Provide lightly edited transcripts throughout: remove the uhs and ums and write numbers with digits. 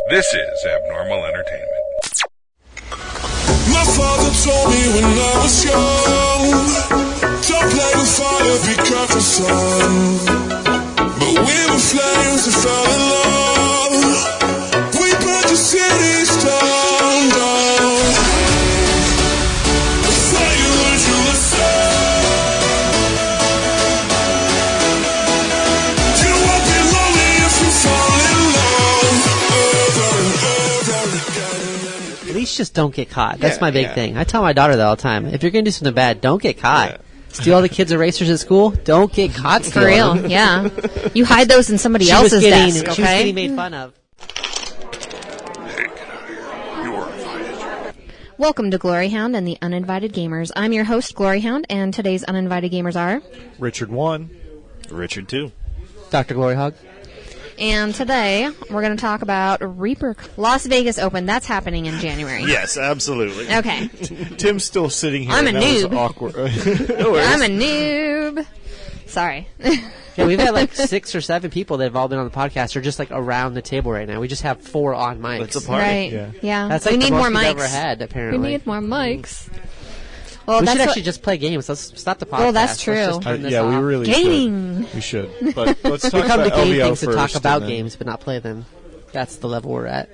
This is Abnormal Entertainment. My father told me when I was young, don't play with fire, be careful, son. But we were flames and fell in love. We burned the cities down, down. The fire learned you listen. You won't be lonely if you fall in love over and over again. At least just don't get caught. That's my big thing. I tell my daughter that all the time. If you're going to do something bad, don't get caught. Yeah. Steal all the kids' erasers at school? Don't get caught For stealing real, them. yeah. You hide those in somebody else's desk, okay? She was getting made fun of. Hey, get out of here. You are invited. Welcome to GloryHoundd and the Uninvited Gamers. I'm your host, GloryHoundd, and today's Uninvited Gamers are... Richard 1. Richard 2. Dr. GloryHoundd. And today, we're going to talk about Las Vegas Open. That's happening in January. Yes, absolutely. Okay. Tim's still sitting here. I'm a and that was noob. awkward. No worries. I'm a noob. Sorry. Yeah, we've had like 6 or 7 people that have all been on the podcast or just like around the table right now. We just have 4 on mics. It's a party. Right. Yeah. That's like we the need most more we've mics. ever had, apparently. We need more mics. Well, We that's should what- actually just play games. Let's stop the podcast. Well, that's true. Let's just turn this yeah, off. we really Gaming. should. We should. But let's talk We come to about game LVO things to talk first, about and then- games, but not play them. That's the level we're at.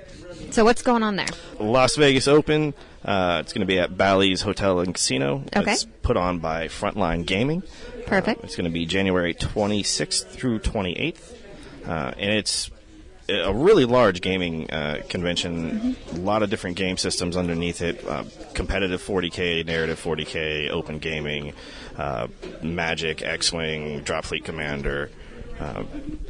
So what's going on there? Las Vegas Open. It's going to be at Bally's Hotel and Casino. Okay. It's put on by Frontline Gaming. Perfect. It's going to be January 26th through 28th. And it's a really large gaming convention. A lot of different game systems underneath it. Competitive 40K, narrative 40K, open gaming, Magic, X-Wing, Drop Fleet Commander,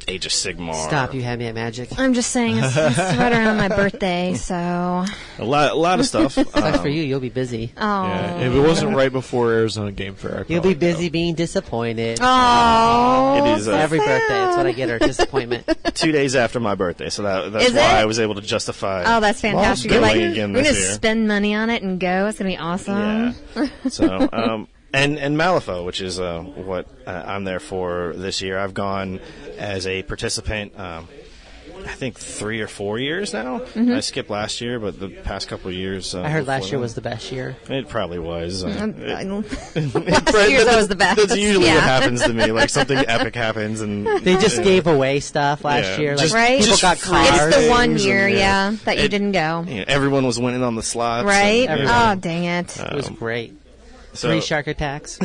Age of Sigmar. Stop, you had me at Magic. I'm just saying it's right around my birthday, so... A lot of stuff. Sucks for you. You'll be busy. Oh. Yeah, if it wasn't right before Arizona Game Fair, I'd You'll probably be busy go. being disappointed. Oh. It is Every birthday. That's what I get her. Disappointment. 2 days after my birthday, so that's Is why it? I was able to justify. Oh, that's fantastic. You're going like, again we're this going to year. spend money on it and go. It's going to be awesome. Yeah. So, and Malifaux, which is what I'm there for this year. I've gone as a participant. I think 3 or 4 years now. Mm-hmm. I skipped last year, but the past couple of years. I heard last before year that- was the best year. It probably was. Last year's always the best. That's usually Yeah. what happens to me. Like something epic happens, and They just gave away stuff last Yeah. year. Like Just- Right? people just got free cars. It's the one things year, and, yeah, that you It- didn't go. everyone was winning on the slots, Right? and, Oh, dang it. It was great. so- 3 shark attacks.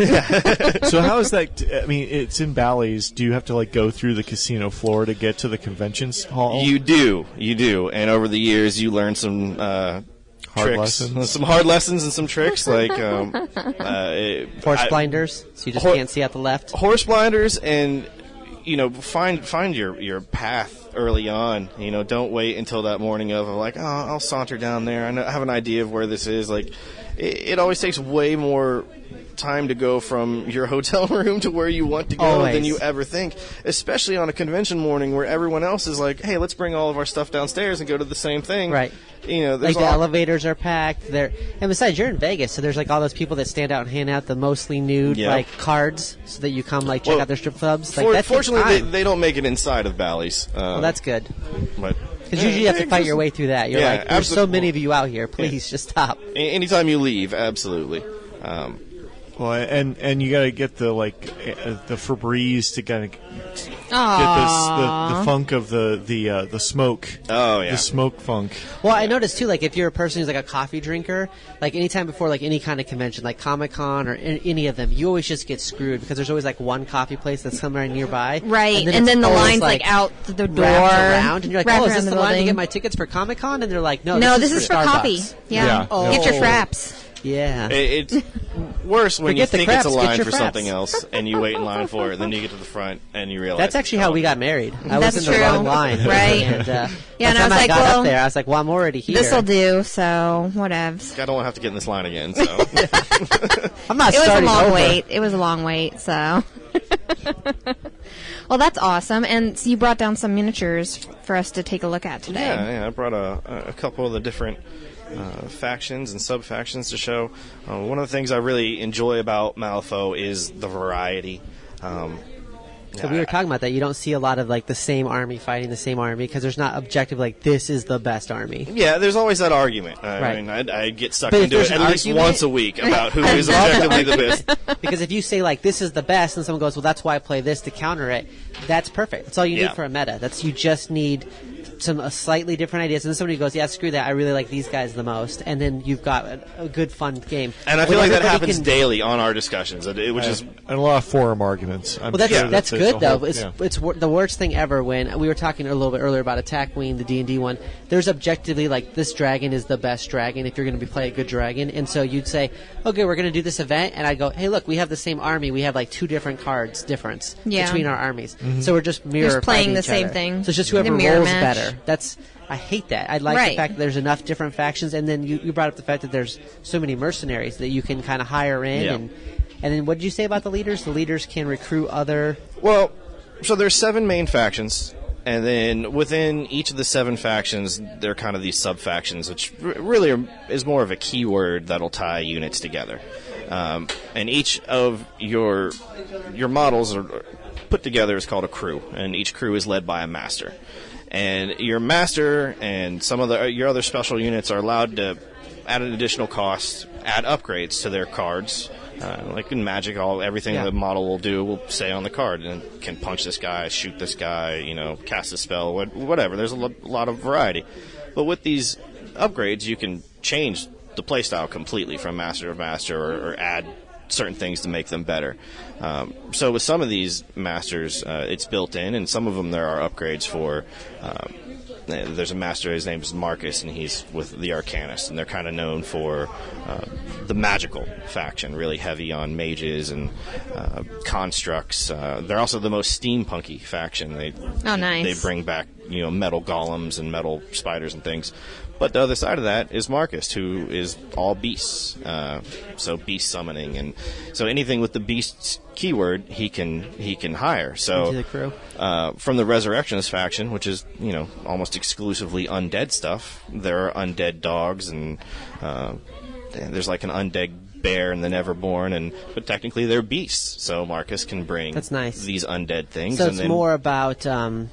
So how is that? I mean, it's in Bally's. Do you have to like go through the casino floor to get to the convention hall? You do, and over the years you learn some tricks, lessons? some hard lessons, and some tricks like Horse blinders, so you just Hor- can't see out the left. horse blinders, and find your path early on. Don't wait until that morning of like, oh, I'll saunter down there. I have an idea of where this is. Like, it always takes way more time to go from your hotel room to where you want to go Always. than you ever think, especially on a convention morning where everyone else is like, hey, let's bring all of our stuff downstairs and go to the same thing. Right. There's Like the all- elevators are packed. And besides, you're in Vegas, so there's like all those people that stand out and hand out the mostly nude Yeah. like cards, so that you come like check Well, out their strip clubs. Like that takes fortunately, time. they don't make it inside of Bally's. Well, that's good. But Because usually you have to fight your way through that. You're Yeah, like, there's so absolutely. many of you out here. Please just stop. Anytime you leave, absolutely. Well, and you got to get the the Febreze to kind of get the funk of the smoke. Oh yeah. The smoke funk. Well, I noticed too, like if you're a person who's like a coffee drinker, like anytime before like any kind of convention, like Comic-Con or any of them, you always just get screwed because there's always like one coffee place that's somewhere nearby. Right, and it's then the always, line's like out the door. wrapped around, and you're like, wrapped oh, is around this the line to building. get my tickets for Comic-Con? And they're like, no, No, this is for Starbucks. coffee. Yeah. Yeah. Get your Oh. fraps. Yeah. It's worse when Forget the you think it's a craps, get line your for fraps. something else and you wait in line for it, then you get to the front and you realize That's actually how we got married. I That's was in the true. wrong line. Right. And, Yeah, and by I the was time like, got well, up there, I was like, well, I'm already here. This'll do, so whatevs. I don't want to have to get in this line again. So I'm not It was a starting long over. wait. It was a long wait, so. Well, that's awesome. And so you brought down some miniatures for us to take a look at today. yeah, I brought a couple of the different factions and sub-factions to show. One of the things I really enjoy about Malifaux is the variety. So we were talking about that. You don't see a lot of like the same army fighting the same army because there's not objective like this is the best army. Yeah, there's always that argument. Right. I mean, I get sucked But if into there's it an at least argument- once a week about who is objectively the best. Because if you say like this is the best, and someone goes, well, that's why I play this to counter it. That's perfect. That's all you Yeah. need for a meta. You just need some slightly different ideas, and then somebody goes, yeah, screw that. I really like these guys the most, and then you've got a good fun game. And I When feel like that everybody happens can- daily on our discussions, which is And a lot of forum arguments. I'm Well, that's sure that's there's good a though. whole- yeah. It's the worst thing ever when we were talking a little bit earlier about Attack Queen, the D&D one. There's objectively like this dragon is the best dragon if you're going to be playing a good dragon, and so you'd say, okay, we're going to do this event, and I go, hey, look, we have the same army. We have like 2 different cards difference Yeah. between our armies, so we're just mirror Just playing fighting the each same other. thing. So it's just The whoever mirror rolls match. better. I hate that. I like the Right. fact that there's enough different factions, and then you brought up the fact that there's so many mercenaries that you can kind of hire in, Yeah. and then what did you say about the leaders? The leaders can recruit other. Well, so there's 7 main factions, and then within each of the 7 factions, there are kind of these sub-factions, which really is more of a keyword that'll tie units together. And each of your models are put together is called a crew, and each crew is led by a master. And your master and some of your other special units are allowed to, at an additional cost, add upgrades to their cards. Like in Magic, everything Yeah. the model will do will say on the card, and can punch this guy, shoot this guy, cast a spell, whatever. There's a lot of variety. But with these upgrades, you can change the playstyle completely from master to master, or add certain things to make them better. So with some of these masters, it's built in, and some of them there are upgrades for. There's a master, his name is Marcus, and he's with the Arcanists, and they're kind of known for the magical faction, really heavy on mages and constructs. They're also the most steampunky faction. Nice. They bring back metal golems and metal spiders and things. But the other side of that is Marcus, who is all beasts. So beast summoning, and so anything with the beasts keyword, he can hire. So Into the crew. from the Resurrectionist faction, which is almost exclusively undead stuff, there are undead dogs, and there's like an undead bear and the Neverborn, but technically they're beasts. So Marcus can bring That's nice. these undead things. So and it's then, more about, God,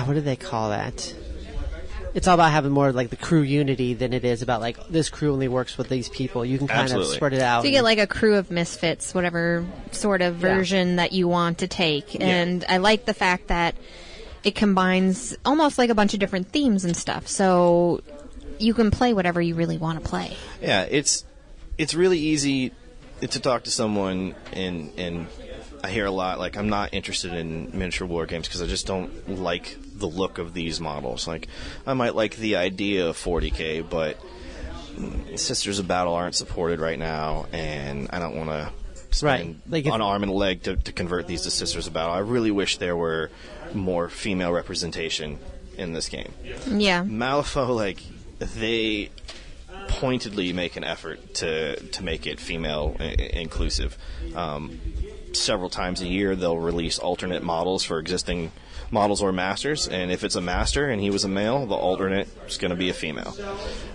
what do they call that? It's all about having more like the crew unity than it is about like this crew only works with these people. You can kind Absolutely. of spread it out. So you get like a crew of misfits, whatever sort of version that you want to take. And I like the fact that it combines almost like a bunch of different themes and stuff. So you can play whatever you really want to play. Yeah, it's really easy to talk to someone, and I hear a lot like, I'm not interested in miniature war games because I just don't like the look of these models. Like, I might like the idea of 40K, but Sisters of Battle aren't supported right now, and I don't want to spend an arm and a leg to convert these to Sisters of Battle. I really wish there were more female representation in this game. Yeah. Malifaux, they pointedly make an effort to make it female inclusive. Several times a year, they'll release alternate models for existing models or masters, and if it's a master and he was a male, the alternate is going to be a female.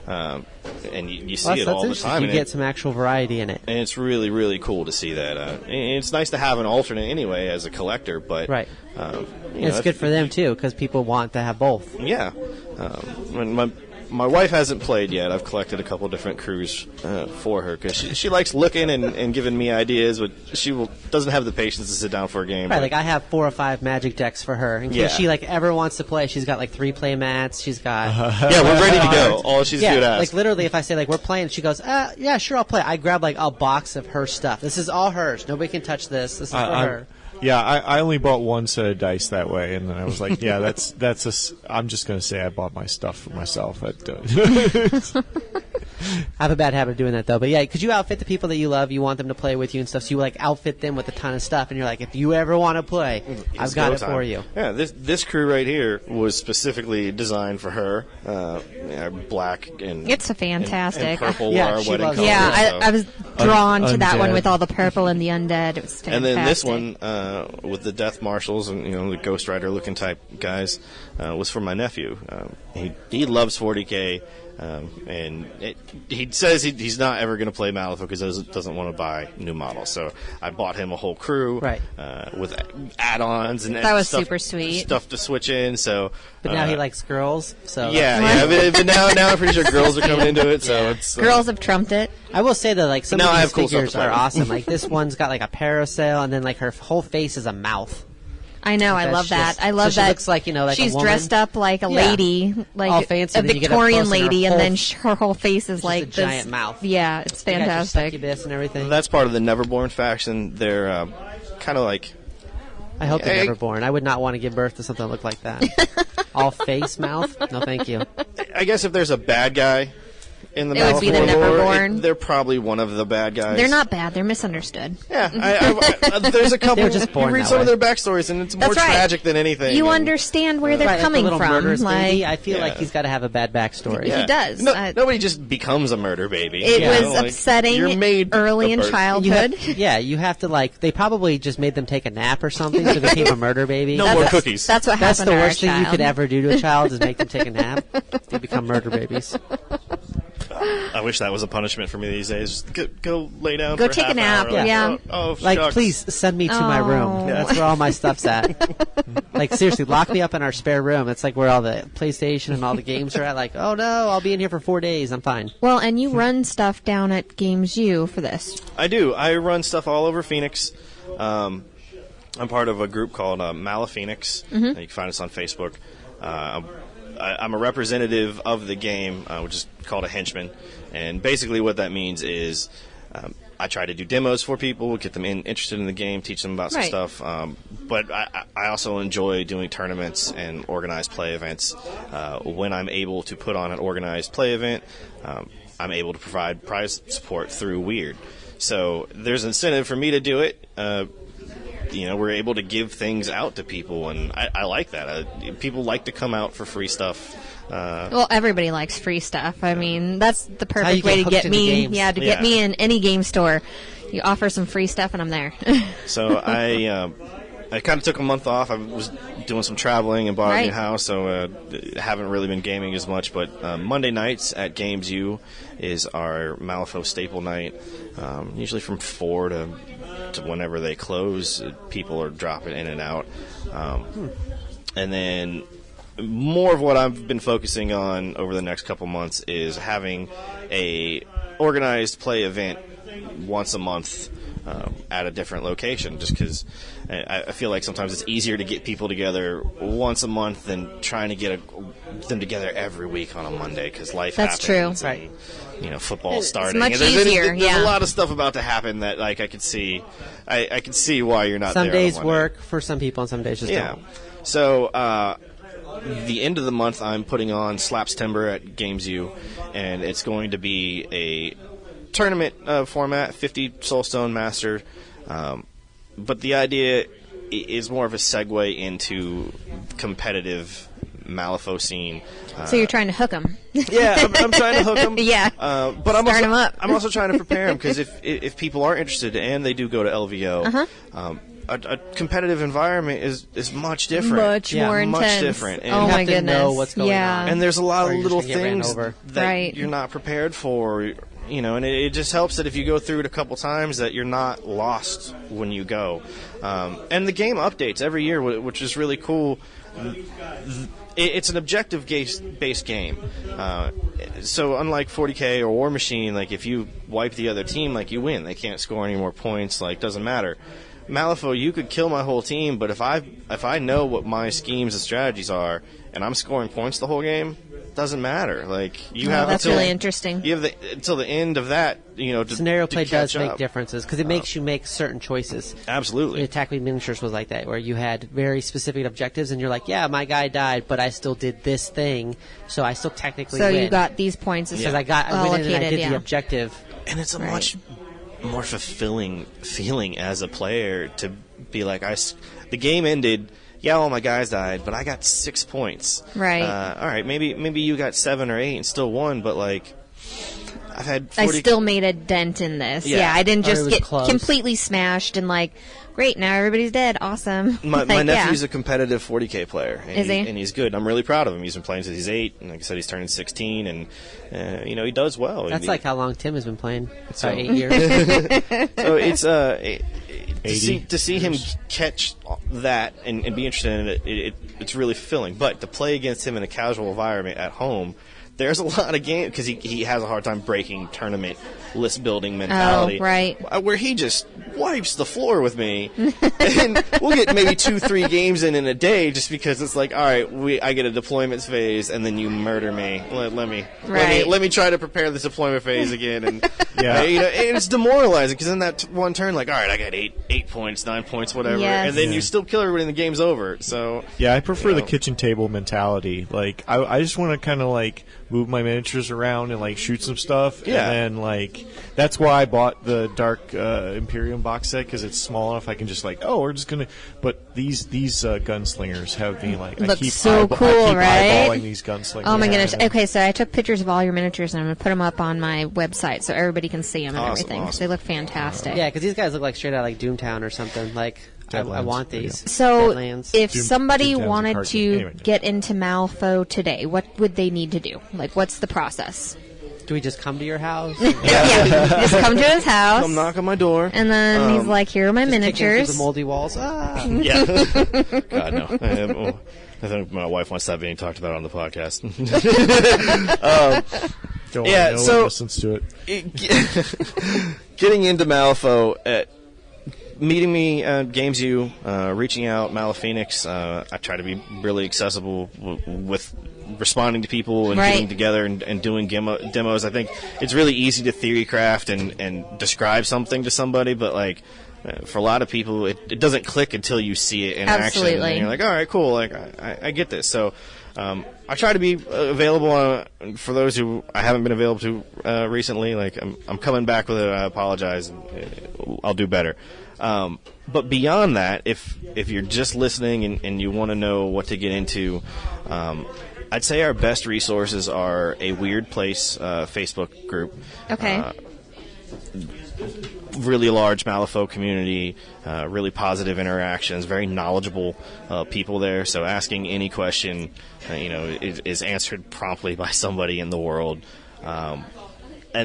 And you see it all the time. You get some actual variety in it. And it's really, really cool to see that. And it's nice to have an alternate anyway as a collector, but Right. It's good for them too because people want to have both. Yeah. My wife hasn't played yet. I've collected a couple different crews for her because she likes looking and giving me ideas, but she doesn't have the patience to sit down for a game. Right, like I have 4 or 5 Magic decks for her in case she ever wants to play. She's got 3 play mats. She's got yeah, we're ready to go. All she's good at. Like literally, if I say we're playing, she goes, yeah, sure, I'll play. I grab a box of her stuff. This is all hers. Nobody can touch this. This is for her. Yeah, I only bought one set of dice that way, and then I was like, yeah, I'm just going to say I bought my stuff for myself. I have a bad habit of doing that, though. But yeah, because you outfit the people that you love, you want them to play with you and stuff, so you outfit them with a ton of stuff, and you're like, if you ever want to play, I've got it for you. Yeah, this crew right here was specifically designed for her. Black and It's a fantastic. and purple Yeah, are our she wedding loves colors. it. Yeah, so. I was drawn to that one undead. with all the purple and the undead. It was fantastic. And then this one, with the Death Marshals and the Ghost Rider looking type guys, was for my nephew. He loves 40K, and he says he's not ever going to play Malifaux because he doesn't want to buy new models. So I bought him a whole crew with add-ons and that was stuff, super sweet stuff to switch in. So, but now he likes girls. So but now I'm pretty sure girls are coming into it. So it's girls have trumped it. I will say that like some Now I of have these cool stuff figures to play are with. awesome. Like this one's got like a parasail, and then like her whole face is a mouth. I know, I That's love that. just- I love so she that. looks like, like she's a woman. dressed up like a lady, like All fancy, a and then you get up Victorian close and her lady, and whole- then her whole face is just like a this giant mouth. Yeah, it's You got your fantastic. succubus and everything. That's part of the Neverborn faction. They're kind of like. I hope they're Hey. never born. I would not want to give birth to something that looked like that. All face, mouth? No, thank you. I guess if there's a bad guy in the It would be the Malifaux lore, Neverborn. they're probably one of the bad guys. They're not bad. They're misunderstood. Yeah, there's a couple. They were just born you read that some of way. their backstories, and it's more That's right. tragic than anything. You and- understand where they're Right, like the coming little from. murderous Like baby, I feel like Yeah. he's got to have a bad backstory. Yeah. He does. Nobody just becomes a murder baby. it you was know, like, upsetting you're made early a in bird. childhood. You have to like. They probably just made them take a nap or something, so they became a murder baby. No more cookies. That's what That's happened the to our worst thing you child. could ever do to a child is make them take a nap. They become murder babies. I wish that was a punishment for me these days. Just go lay down. Go for take a half nap, hour. Like, yeah. Oh, Like, shucks. please send me to my Oh. room. That's where all my stuff's at. Like, seriously, lock me up in our spare room. It's like where all the PlayStation and all the games are at. Like, oh no, I'll be in here for 4 days. I'm fine. Well, and you run stuff down at Games U for this. I do. I run stuff all over Phoenix. I'm part of a group called Malifaux. Mm-hmm. You can find us on Facebook. I'm a representative of the game, which is called a henchman. And basically what that means is I try to do demos for people, get them interested in the game, teach them about some Right. stuff. But I also enjoy doing tournaments and organized play events. When I'm able to put on an organized play event, I'm able to provide prize support through Weird. So there's incentive for me to do it. We're able to give things out to people, and I like that. People like to come out for free stuff. Well, everybody likes free stuff. I mean, that's the how you perfect way get to get hooked into me. games. Yeah, to Yeah. get me in any game store. You offer some free stuff, and I'm there. So I kind of took a month off. I was doing some traveling and bought a new Right. house, so haven't really been gaming as much. But Monday nights at Games U is our Malifaux staple night. Usually from 4 to whenever they close, people are dropping in and out. And then more of what I've been focusing on over the next couple months is having a organized play event once a month at a different location, just because I feel like sometimes it's easier to get people together once a month than trying to get them together every week on a Monday, because life That's happens. true. And, football's starting. much and there's easier, there's yeah. a lot of stuff about to happen that like I could see. I could see why you're not Some there on days Monday. work for some people, and some days just Yeah. don't. So the end of the month, I'm putting on Slaps Timber at Games U, and it's going to be a tournament format, 50 Soulstone Master. But the idea is more of a segue into competitive Malifaux scene. So you're trying to hook them. Yeah, I'm trying to hook them. Yeah. But I'm Start also, 'em up. I'm also trying to prepare them, because if people are interested and they do go to LVO, Uh-huh. a competitive environment is much different. Much Yeah, more much intense. different. And Oh you have my to goodness. know what's going yeah. on. And there's a lot Or of you're little just gonna get ran things over. that Right. you're not prepared for, and it just helps that if you go through it a couple times that you're not lost when you go. And the game updates every year, which is really cool. It's an objective-based game. So unlike 40K or War Machine, like if you wipe the other team, like you win. They can't score any more points. Like doesn't matter. Malifaux, you could kill my whole team, but if I know what my schemes and strategies are, and I'm scoring points the whole game, doesn't matter. Like you have that's until, really interesting. You have until the end of that, to Scenario to play does catch make up. differences because it makes you make certain choices. Absolutely. Attack with Miniatures was like that, where you had very specific objectives, and you're like, yeah, my guy died, but I still did this thing, so I still technically So win. you got these points because I went in and I allocated, did yeah. the objective. And it's a Right. much more fulfilling feeling as a player to be like, the game ended. Yeah, all my guys died, but I got 6 points. Right. All right, maybe you got 7 or 8 and still won, but like, I've had. I still made a dent in this. Yeah, I didn't just get completely smashed and like, great, now everybody's dead. Awesome. My nephew's a competitive 40K player. And Is he? And he's good. I'm really proud of him. He's been playing since he's 8, and like I said, he's turning 16, and he does well. That's like how long Tim has been playing. So 8 years. So it's to see him catch that and be interested in it, it's really fulfilling. But to play against him in a casual environment at home, there's a lot of games because he has a hard time breaking tournament list building mentality. Oh, right. Where he just wipes the floor with me, and we'll get maybe 2-3 games in a day just because it's like, all right, I get a deployment phase and then you murder me. Let me try to prepare this deployment phase again, and and it's demoralizing because in that one turn, like, all right, I got 8 points, 9 points, whatever, and then you still kill everybody and the game's over. So I prefer the kitchen table mentality. Like I just want to kind of like move my miniatures around and like shoot some stuff, and then like that's why I bought the Dark Imperium box set because it's small enough. I can just like, we're just gonna. But these gunslingers have me like, I keep eyeballing these gunslingers. Oh my goodness! Okay, so I took pictures of all your miniatures and I'm gonna put them up on my website so everybody can see them and everything. Awesome. They look fantastic. Yeah, because these guys look like straight out like DoomTown or something. Like I want these. So if somebody wanted to get into Malifaux today, what would they need to do? Like, what's the process? Do we just come to your house? Just come to his house. Come knock on my door. And then he's like, here are my miniatures. The moldy walls. Yeah. God, no. I think my wife wants to have being talked about on the podcast. Don't worry, no one listens to it. Getting into Malifaux, meeting me at Games U, reaching out, Maliphoenix. I try to be really accessible with responding to people and getting together and doing demos. I think it's really easy to theory craft and describe something to somebody, but like for a lot of people, it doesn't click until you see it in action. And you're like, all right, cool, like I get this. So I try to be available for those who I haven't been available to recently. Like I'm coming back with it. I apologize. I'll do better. But beyond that, if you're just listening and you want to know what to get into, I'd say our best resources are a Weird Place Facebook group. Okay. Really large Malifaux community, really positive interactions, very knowledgeable people there. So asking any question, is answered promptly by somebody in the world. And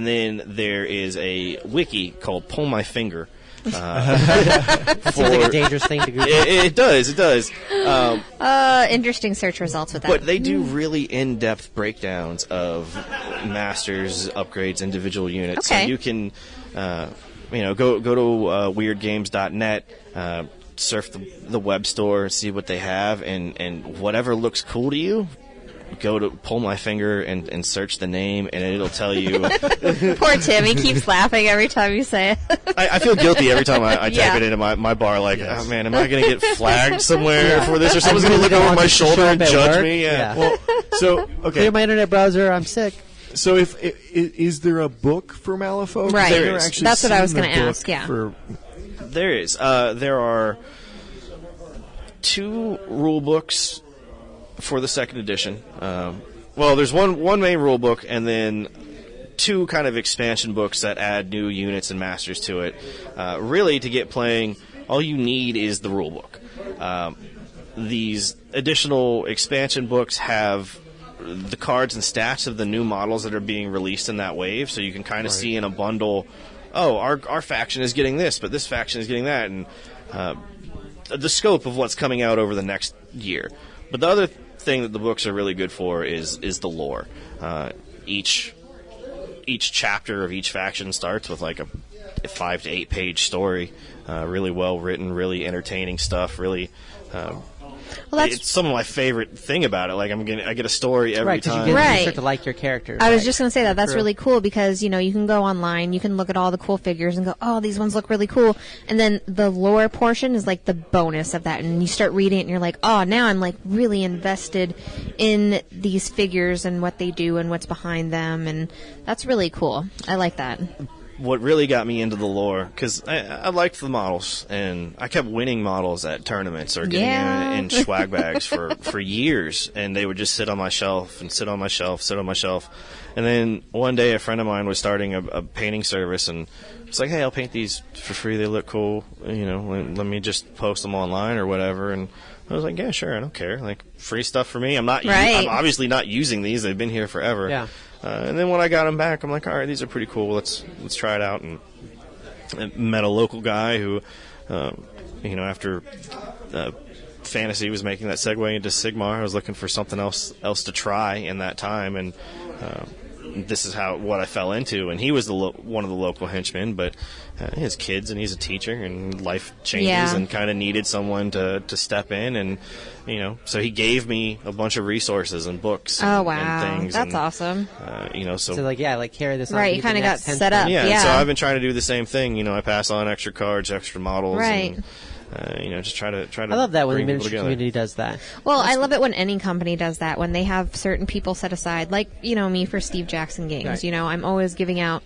then there is a wiki called Pull My Finger. That seems like a dangerous thing to Google. It does. Interesting search results with that. But they do really in-depth breakdowns of masters, upgrades, individual units. Okay. So you can, go to weirdgames.net, surf the web store, see what they have, and whatever looks cool to you, go to Pull My Finger and search the name, and it'll tell you. Poor Tim, he keeps laughing every time you say it. I feel guilty every time I type it into my bar, like, oh man, am I going to get flagged somewhere for this, or someone's going to look over my shoulder and judge me? Yeah. Well, so, okay. Clear my internet browser, I'm sick. So is there a book for Malifaux? Right. There is. That's what I was going to ask, There is. There are 2 rule books for the second edition. There's one main rule book and then 2 kind of expansion books that add new units and masters to it. Really, to get playing, all you need is the rule book. These additional expansion books have the cards and stats of the new models that are being released in that wave, so you can kind of see in a bundle, our faction is getting this, but this faction is getting that, and the scope of what's coming out over the next year. But the other thing that the books are really good for is the lore. Each chapter of each faction starts with like a 5 to 8 page story, really well written, really entertaining stuff. Really, it's some of my favorite thing about it. Like I get a story every time. You start to like your character. I was just going to say that's really cool because you can go online, you can look at all the cool figures and go, oh, these ones look really cool, and then the lore portion is like the bonus of that, and you start reading it and you're like, oh, now I'm like really invested in these figures and what they do and what's behind them, and that's really cool. I like that. what really got me into the lore, because I liked the models, and I kept winning models at tournaments or getting in swag bags for years, and they would just sit on my shelf and sit on my shelf. And then one day a friend of mine was starting a painting service, and it's like, hey, I'll paint these for free. They look cool. You know, let me just post them online or whatever. And I was like, yeah, sure, I don't care. Like, free stuff for me. I'm obviously not using these. They've been here forever. Yeah. And then when I got them back, I'm like, all right, these are pretty cool. Let's try it out. And I met a local guy who, you know, after Fantasy was making that segue into Sigmar, I was looking for something else to try in that time, and this is what I fell into. And he was one of the local henchmen, but he has kids and he's a teacher, and life changes, and kind of needed someone to step in, and you know, so he gave me a bunch of resources and books. And things. That's awesome. You know, so like carry this on. Right, you kind of got set up. Yeah, so I've been trying to do the same thing. You know, I pass on extra cards, extra models, right. And, you know, just try to. I love that when the miniature community does that. Well, I love it when any company does that, when they have certain people set aside, like, you know, me for Steve Jackson Games. Right. You know, I'm always giving out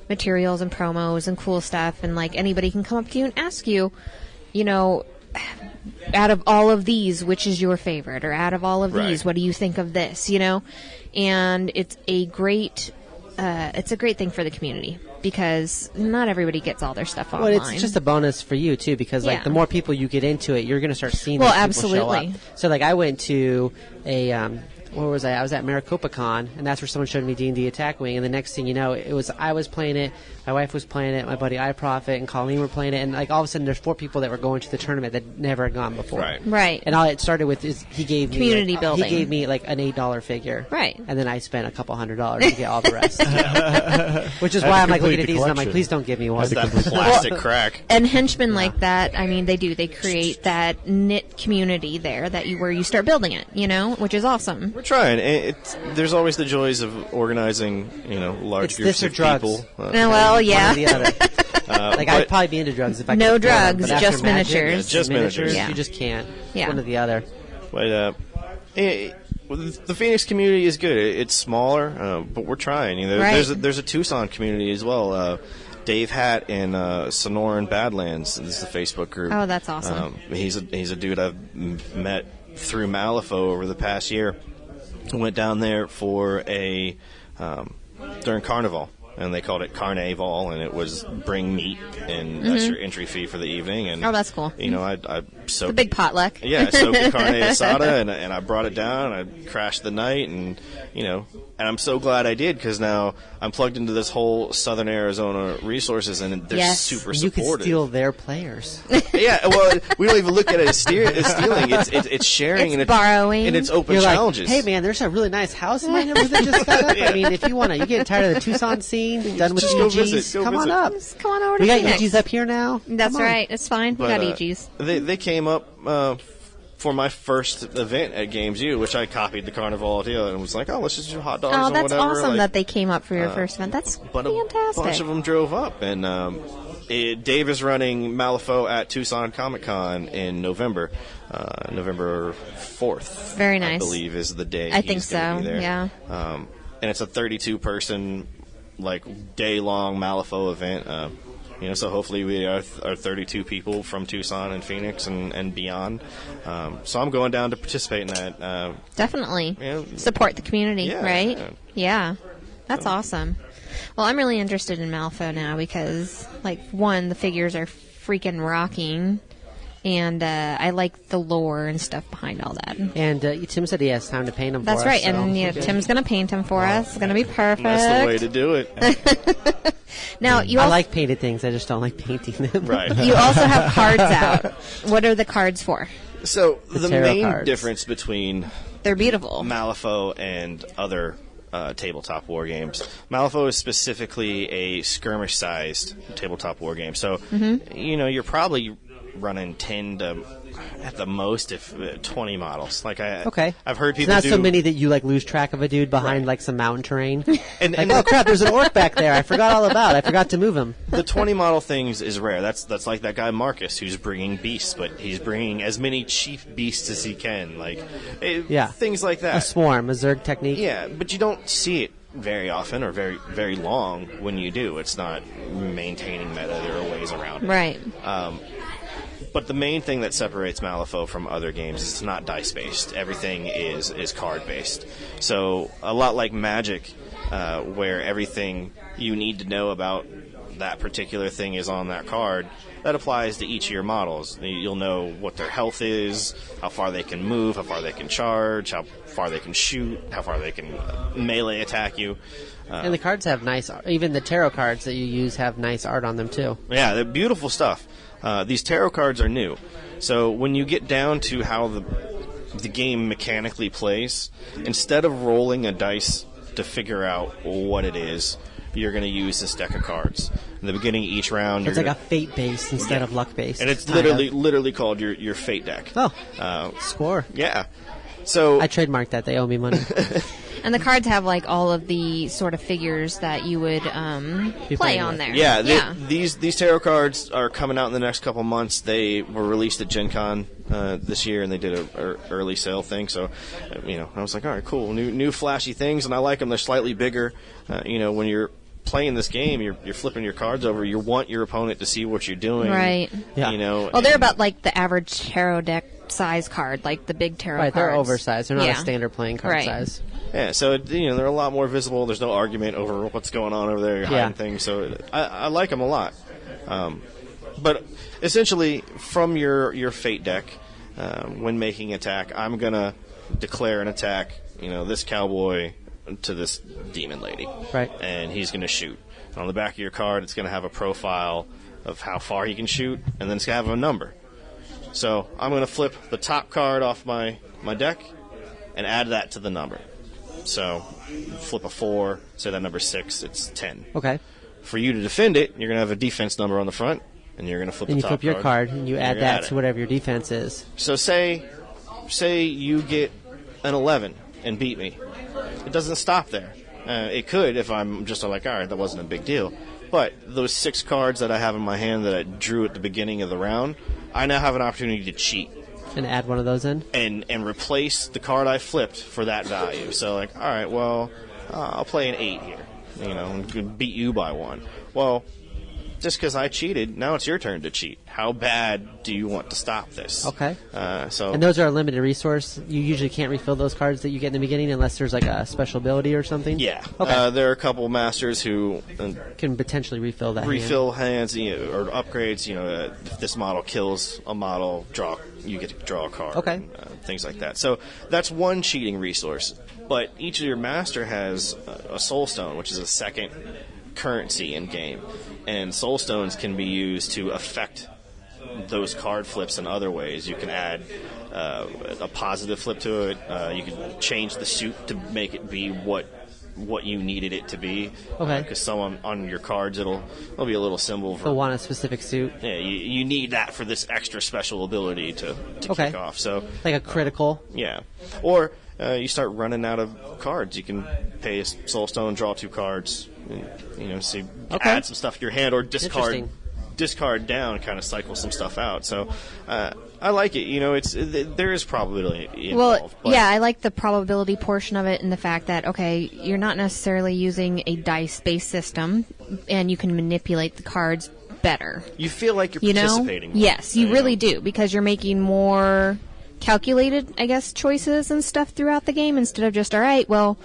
materials and promos and cool stuff, and like anybody can come up to you and ask you, you know, out of all of these, which is your favorite, or out of all of these, what do you think of this? You know, and it's a great thing for the community, because not everybody gets all their stuff online. Well, it's just a bonus for you too, because like the more people you get into it, you're going to start seeing. Well, these people show absolutely. up. So like I went to a. Where was I? I was at Maricopa Con, and that's where someone showed me D&D Attack Wing, and the next thing you know, I was playing it, my wife was playing it, my buddy iProfit and Colleen were playing it, and like all of a sudden there's 4 people that were going to the tournament that never had gone before. Right. And all it started with is he gave me community building. He gave me like an $8 figure. Right. And then I spent a couple $100 to get all the rest. Which is why I'm like looking at these and I'm like, please don't give me one. That plastic crack. And henchmen like that, I mean, they create that knit community there where you start building it, you know, which is awesome. We're trying. There's always the joys of organizing, you know, large groups of people. Well, yeah. One or the other. Like I'd probably be into drugs if I could. No afford them, drugs, but after just Magic, miniatures. Just miniatures. Yeah. You just can't. Yeah. One or the other. But the Phoenix community is good. It's smaller, but we're trying. You know, there's a Tucson community as well. Dave Hatt in Sonoran Badlands. This is the Facebook group. Oh, that's awesome. He's a dude I've met through Malifaux over the past year. Went down there for during Carnival, and they called it Carnaval, and it was bring meat and that's your entry fee for the evening. And oh, that's cool. You know, I soaked the big potluck. Yeah, I soaked the carne asada, and I brought it down. I crashed the night, and you know, and I'm so glad I did, because now I'm plugged into this whole Southern Arizona resources, and they're super supportive. You can steal their players. Yeah, well, we don't even look at it as stealing. It's sharing, it's and borrowing, and it's open You're challenges. Like, hey man, there's a really nice house in my neighborhood that just got up. I mean, if you want to, you get tired of the Tucson scene, done with Just go EGs, visit, come on up. Just come on over to We got Phoenix. EGs up here now. That's Come on. right. It's fine. We But, got EGs. They came up for my first event at Games U, which I copied the Carnival deal and was like, oh, let's just do hot dogs Oh, or that's whatever. awesome like, that they came up for your first event. That's but fantastic. a bunch of them drove up, and Dave is running Malifaux at Tucson Comic Con in November. November 4th. Very nice. I believe is the day. I he's think gonna so. be there. Yeah. And it's a 32-person, like, day-long Malifaux event. You know, so hopefully we are 32 people from Tucson and Phoenix and beyond. So I'm going down to participate in that. Definitely. Yeah. Support the community, Yeah. right? Yeah. That's awesome. Well, I'm really interested in Malifaux now because, like, one, the figures are freaking rocking, and I like the lore and stuff behind all that. And Tim said he has time to paint them That's for right, us. and you know, Tim's going to paint them for us. It's going to be perfect. That's the way to do it. Now, you I also, like painted things. I just don't like painting them. Right. you also have cards out. What are the cards for? So the tarot main cards. difference between They're beautiful. Malifaux and other tabletop war games. Malifaux is specifically a skirmish-sized tabletop war game. So, you know, you're probably running 10 to, at the most, if 20 models. Like I've heard people it's not do. so many that you like lose track of a dude behind Right. like some mountain terrain. And Oh crap! There's an orc back there. I forgot all about. I forgot to move him. the 20 model things is rare. That's like that guy Marcus who's bringing beasts, but he's bringing as many chief beasts as he can. Like, Yeah. things like A that. swarm, a Zerg technique. Yeah, but you don't see it very often or very, very long when you do. It's not maintaining meta. There are ways around it. Right. But the main thing that separates Malifaux from other games is it's not dice-based. Everything is card-based. So a lot like Magic, where everything you need to know about that particular thing is on that card, that applies to each of your models. You'll know what their health is, how far they can move, how far they can charge, how far they can shoot, how far they can melee attack you. And the cards have nice, even the tarot cards that you use have nice art on them too. Yeah, they're beautiful stuff. These tarot cards are new. So when you get down to how the game mechanically plays, instead of rolling a dice to figure out what it is, you're going to use this deck of cards. In the beginning of each round, it's like a fate base instead of luck base. And it's literally called your fate deck. Oh, score. Yeah. So I trademarked that. They owe me money. And the cards have like all of the sort of figures that you would play on there. Yeah, these tarot cards are coming out in the next couple months. They were released at Gen Con this year, and they did a early sale thing. So, I was like, all right, cool, new flashy things, and I like them. They're slightly bigger. When you're playing this game, you're flipping your cards over. You want your opponent to see what you're doing, right? Yeah. Well, they're about like the average tarot deck size card, like the big tarot cards. Right, they're oversized. They're not a standard playing card size. Yeah, so they're a lot more visible. There's no argument over what's going on over there. You're hiding things, so I like them a lot. But essentially, from your fate deck, when making attack, I'm gonna declare an attack. This cowboy to this demon lady, right? And he's gonna shoot. And on the back of your card, it's gonna have a profile of how far he can shoot, and then it's gonna have a number. So I'm gonna flip the top card off my deck and add that to the number. So flip a 4, say that number's 6, it's 10. Okay. For you to defend it, you're going to have a defense number on the front, and you're going to flip the top card. And you flip your card, and you add that to whatever your defense is. So say you get an 11 and beat me. It doesn't stop there. It could if I'm just like, all right, that wasn't a big deal. But those 6 cards that I have in my hand that I drew at the beginning of the round, I now have an opportunity to cheat. And add one of those in? And replace the card I flipped for that value. So, all right, well, I'll play an 8 here, and beat you by 1. Well, just because I cheated, now it's your turn to cheat. How bad do you want to stop this? Okay. And those are a limited resource. You usually can't refill those cards that you get in the beginning unless there's like a special ability or something? Yeah. Okay. There are a couple masters who can potentially refill that Refill hands, or upgrades. If this model kills a model, you get to draw a card. Okay. And, things like that. So that's one cheating resource. But each of your master has a soul stone, which is a second currency in game. And soul stones can be used to affect those card flips in other ways. You can add a positive flip to it. You can change the suit to make it be what you needed it to be. Okay. Because some on your cards, it'll be a little symbol for. They'll want a specific suit. Yeah, you need that for this extra special ability to kick off. So like a critical. Yeah. Or you start running out of cards. You can pay a soul stone, draw 2 cards. And, add some stuff to your hand or discard down, kind of cycle some stuff out. So I like it. There is probability involved. Well, yeah, I like the probability portion of it and the fact that, okay, you're not necessarily using a dice-based system, and you can manipulate the cards better. You feel like you're participating. Yes, you really do, because you're making more calculated, I guess, choices and stuff throughout the game instead of just, all right, well,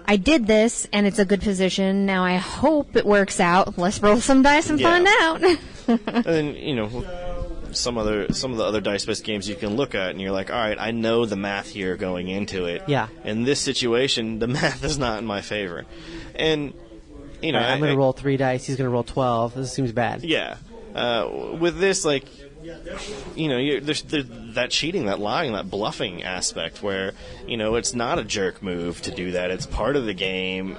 I did this, and it's a good position. Now I hope it works out. Let's roll some dice and find out. And then, some of the other dice-based games you can look at, and you're like, all right, I know the math here going into it. Yeah. In this situation, the math is not in my favor. And, right, I'm going to roll 3 dice. He's going to roll 12. This seems bad. Yeah. With this, there's that cheating, that lying, that bluffing aspect where, it's not a jerk move to do that. It's part of the game.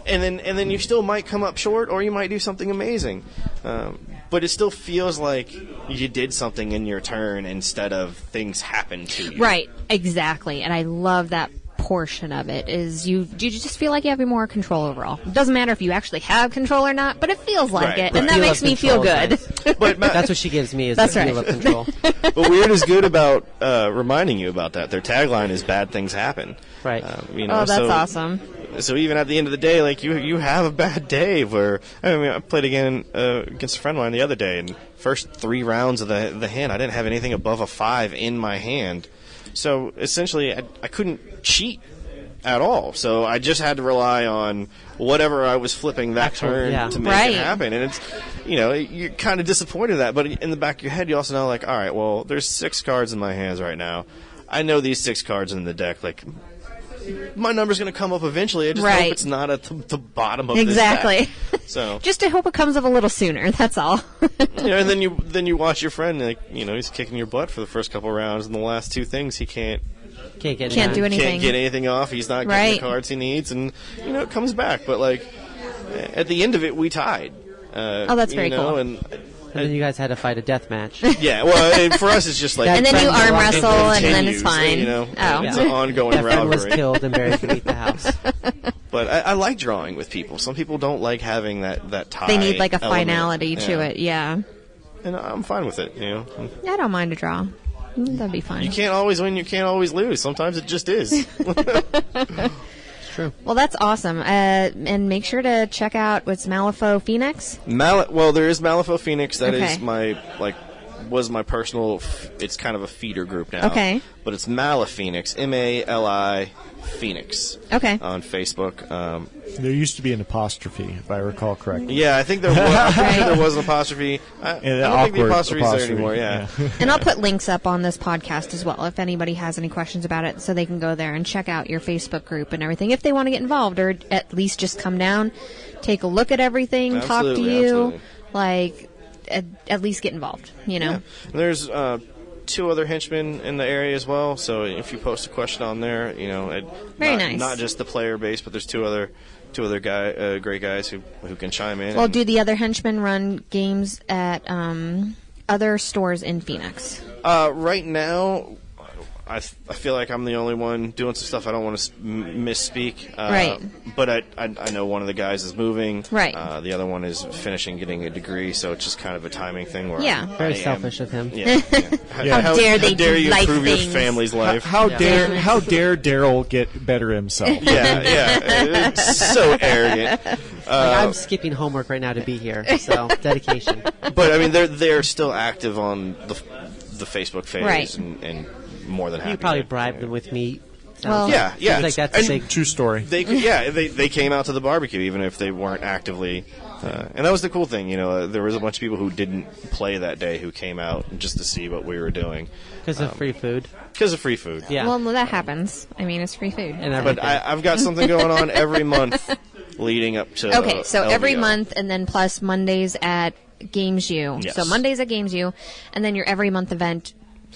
And then you still might come up short, or you might do something amazing. But it still feels like you did something in your turn instead of things happen to you. Right, exactly. And I love that portion of it. Is you just feel like you have more control overall. It doesn't matter if you actually have control or not, but it feels like it, and that Feel makes of me feel control good. is nice. But That's what she gives me is That's the feel right. of control. But Weird is good about reminding you about that. Their tagline is "Bad things happen." Right. You know, Oh, that's so, awesome. So even at the end of the day, like you have a bad day. Where I played again against a friend of mine the other day, and first 3 rounds of the hand, I didn't have anything above a 5 in my hand. So essentially, I couldn't cheat at all. So I just had to rely on whatever I was flipping that turn to make it happen. And it's, you're kind of disappointed in that, but in the back of your head, you also know, like, all right, well, there's 6 cards in my hands right now. I know these 6 cards in the deck, like, my number's going to come up eventually. I just hope it's not at the bottom of this deck. So just to hope it comes up a little sooner. That's all. and then you watch your friend, like, he's kicking your butt for the first couple rounds, and the last 2 things he can't do anything. Can't get anything off. He's not getting the cards he needs, and it comes back. But like at the end of it, we tied. That's very cool. And then you guys had to fight a death match. Yeah, well, for us, it's just like... and then you arm wrestle, and then it's fine. It's an ongoing That friend rivalry. was killed and buried beneath the house. But I like drawing with people. Some people don't like having that tie. They need like a element. finality to it, And I'm fine with it, I don't mind a draw. That'd be fine. You can't always win, you can't always lose. Sometimes it just is. True. Well, that's awesome. And make sure to check out what's Malifaux Phoenix. Well, there is Malifaux Phoenix. That Okay. is was my personal. It's kind of a feeder group now. Okay. But it's Maliphoenix, Mali Phoenix. Okay. On Facebook. There used to be an apostrophe, if I recall correctly. Yeah, I think there was. I'm pretty sure there was an apostrophe. I don't think the apostrophe's there anymore. Yeah. And I'll put links up on this podcast as well if anybody has any questions about it, so they can go there and check out your Facebook group and everything if they want to get involved, or at least just come down, take a look at everything, talk to you, like at least get involved. Yeah. And there's 2 other henchmen in the area as well. So if you post a question on there, Very nice. Not just the player base, but there's two other great guys who can chime in. Well, do the other henchmen run games at other stores in Phoenix? Right now, I feel like I'm the only one doing some stuff. I don't want to misspeak. Right. But I know one of the guys is moving. Right. The other one is finishing getting a degree, so it's just kind of a timing thing. Where Very selfish of him. Yeah. How dare they dare do you life improve things? your family's life? How dare Daryl get better himself? Yeah. It's so arrogant. I'm skipping homework right now to be here, so dedication. But I mean, they're still active on the Facebook page, Right. and more than happy. You probably to- bribed them with meat. Well, Yeah. Seems like that's a And big. True story. They came out to the barbecue even if they weren't actively, and that was the cool thing. There was a bunch of people who didn't play that day who came out just to see what we were doing Because of free food. because of free food. Yeah. Well, that happens. I mean, it's free food. And everything. But I've got something going on every month leading up to. Okay, so every LVO. month, and then plus Mondays at Games U. Yes. So Mondays at Games U, and then your every month event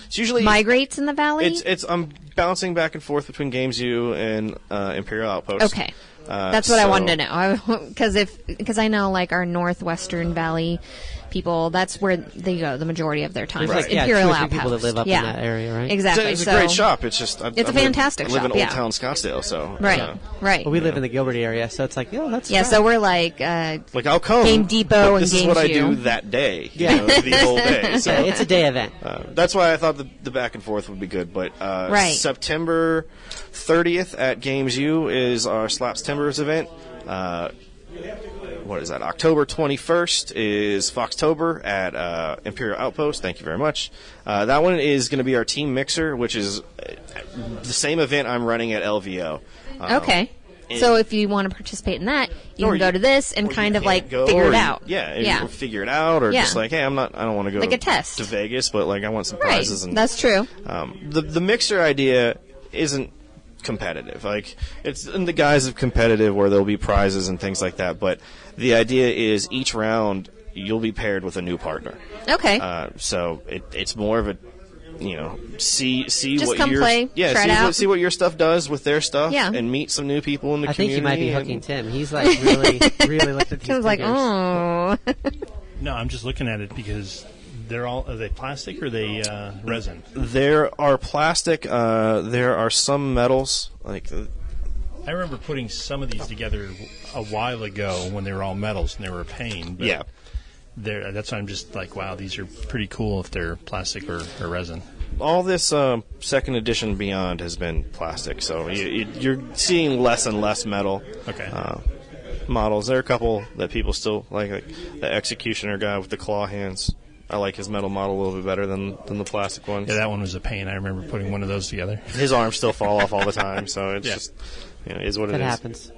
It's usually migrates in the valley. It's I'm bouncing back and forth between Games U and Imperial Outpost. Okay. That's what I wanted to know. Because I know, like, our Northwestern Valley people, that's where they go the majority of their time. There's Is like, Imperial 2 or 3 Outpost. people that live up in that area, right? Exactly. It's a great shop. It's just It's a fantastic I live shop, in Old yeah. Town Scottsdale, so Right. Right. Well, we live in the Gilbert area, so it's like, that's Yeah. fine. So we're like like I'll come. Game Depot but and this is what I Games U. do that day. Yeah. The whole day. So. Yeah, it's a day event. That's why I thought the back and forth would be good. But Right. September 30th at Games U is our Slaps Timbers event. What is that? October 21st is Foxtober at Imperial Outpost. Thank you very much. That one is going to be our team mixer, which is the same event I'm running at LVO. Okay. So if you want to participate in that, you can go to this and kind of like figure it out. Yeah, figure it out, or just like, hey, I don't want to go like a test to Vegas, but like I want some Right. prizes. And That's true. the mixer idea isn't competitive. Like, it's in the guise of competitive where there'll be prizes and things like that. But the idea is each round you'll be paired with a new partner. Okay. So it's more of a see Just what come your play, try it out. see what your stuff does with their stuff, Yeah. and meet some new people in the I think community. you might be and- hooking Tim. He's like really looked at these I was like, figures. oh. No, I'm just looking at it because Are they plastic or are they resin? There are plastic. There are some metals. I remember putting some of these together a while ago when they were all metals and they were a pain. But yeah. That's why I'm just like, wow, these are pretty cool if they're plastic or resin. All this second edition Beyond has been plastic, so you're seeing less and less metal. Okay. Models. There are a couple that people still like the Executioner guy with the claw hands. I like his metal model a little bit better than the plastic ones. Yeah, that one was a pain. I remember putting one of those together. His arms still fall off all the time, so it's just, it is what it is. That happens.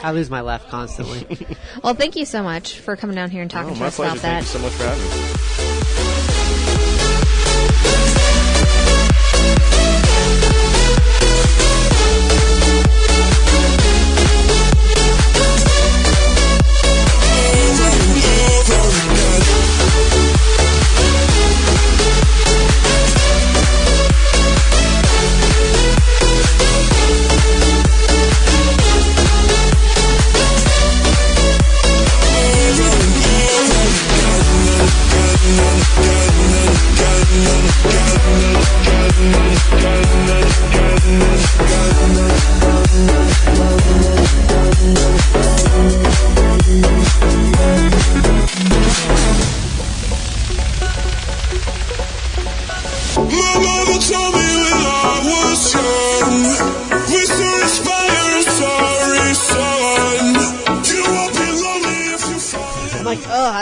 I lose my left constantly. Well, thank you so much for coming down here and talking to us pleasure. about that. Thank you so much for having me.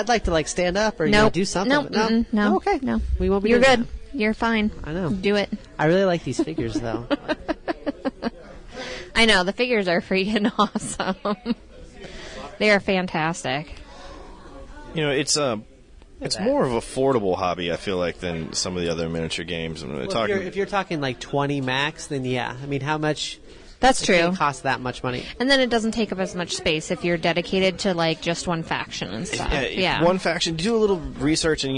I'd like to stand up or do something. No. Okay. No. We won't be You're doing good. that. You're fine. I know. Do it. I really like these figures, though. I know. The figures are freaking awesome. They are fantastic. It's more of an affordable hobby, I feel like, than some of the other miniature games. If you're talking 20 max, then yeah. I mean, how much... That's true. It can't cost that much money. And then it doesn't take up as much space if you're dedicated to just one faction and stuff. Yeah. One faction. Do a little research, and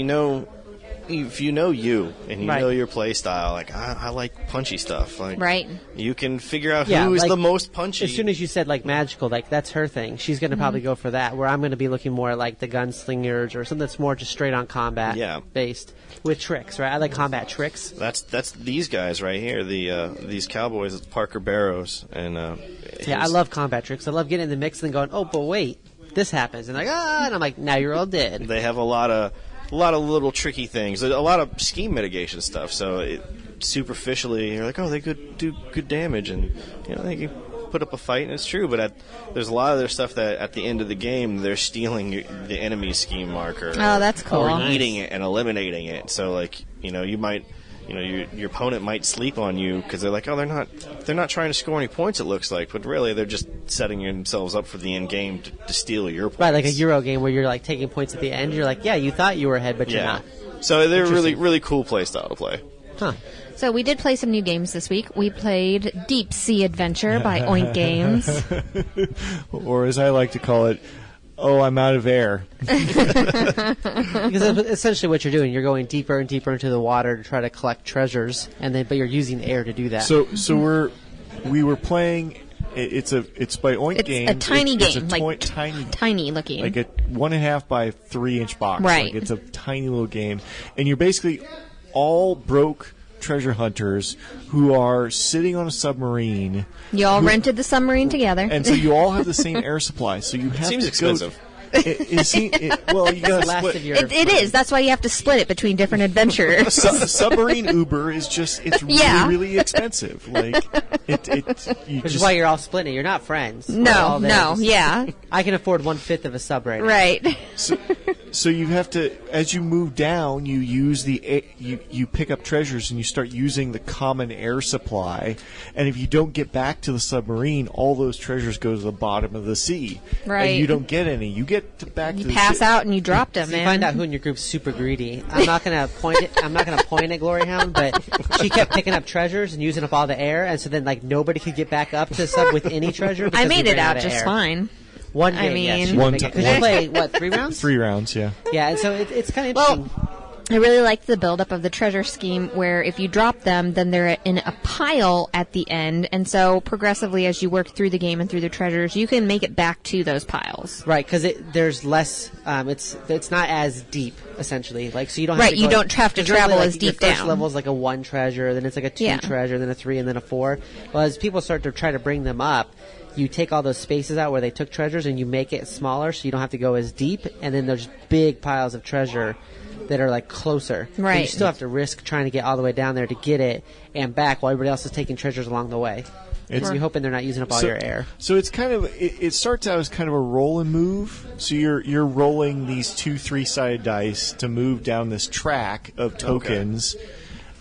if you know you and you know your play style, I like punchy stuff. Right. You can figure out who is the most punchy. As soon as you said magical, that's her thing. She's going to probably go for that. Where I'm going to be looking more at the gunslingers or something that's more just straight on combat based with tricks. Right. I like combat tricks. That's these guys right here. These cowboys. It's Parker Barrows and. I love combat tricks. I love getting in the mix and going, oh, but wait, this happens, and and I'm like, now you're all dead. They have a lot of little tricky things, a lot of scheme mitigation stuff. So superficially, you're like, oh, they could do good damage, and they can put up a fight, and it's true. But there's a lot of their stuff that at the end of the game, they're stealing the enemy's scheme marker. Oh, that's cool. Or eating it and eliminating it. So you might. Your opponent might sleep on you because they're like, oh, they're not trying to score any points, it looks like, but really they're just setting themselves up for the end game to steal your points. Right, like a Euro game where you're taking points at the end. You're like, yeah, you thought you were ahead, but you're not. So they're really, really cool play style to play. Huh. So we did play some new games this week. We played Deep Sea Adventure by Oink Games. Or as I like to call it, oh, I'm out of air. Because essentially what you're doing, you're going deeper and deeper into the water to try to collect treasures, but you're using air to do that. So we were playing. It's by Oink Games. It's a tiny game, it's tiny looking, like a 1.5 by 3 inch box. Right. It's a tiny little game, and you're basically all broke treasure hunters who are sitting on a submarine. You all rented the submarine together, and so you all have the same air supply. So you have seems to expensive. Well, you got to split. It is. That's why you have to split it between different adventurers. Submarine Uber is it's really, really expensive. Which is why you're all splitting it. You're not friends. No, I can afford 1/5 of a sub right now. Right. So you have to, as you move down, you use you pick up treasures and you start using the common air supply. And if you don't get back to the submarine, all those treasures go to the bottom of the sea. Right. And you don't get any. You get back to the pass out and you drop them. So you find out who in your group's super greedy. I'm not gonna point at GloryHoundd, but she kept picking up treasures and using up all the air, and so then nobody could get back up to the sub with any treasure. I made it out just fine. One game, I mean, yes. Because you play, 3 rounds? 3 rounds, yeah. Yeah, and so it's kind of interesting. I really liked the buildup of the treasure scheme where if you drop them, then they're in a pile at the end. And so progressively as you work through the game and through the treasures, you can make it back to those piles. Right, because there's less, it's not as deep, essentially. Like, so you don't have Right, to you go, don't have to it's really travel like as deep your first down. level is like a 1 treasure, then it's like a 2 Yeah. treasure, then a 3, and then a 4. Well, as people start to try to bring them up, you take all those spaces out where they took treasures and you make it smaller so you don't have to go as deep, and then there's big piles of treasure that are like closer. But Right. you still have to risk trying to get all the way down there to get it and back while everybody else is taking treasures along the way. And you're hoping they're not using up all your air. So it's kind of it starts out as kind of a roll and move. So you're rolling these 2 3-sided dice to move down this track of tokens,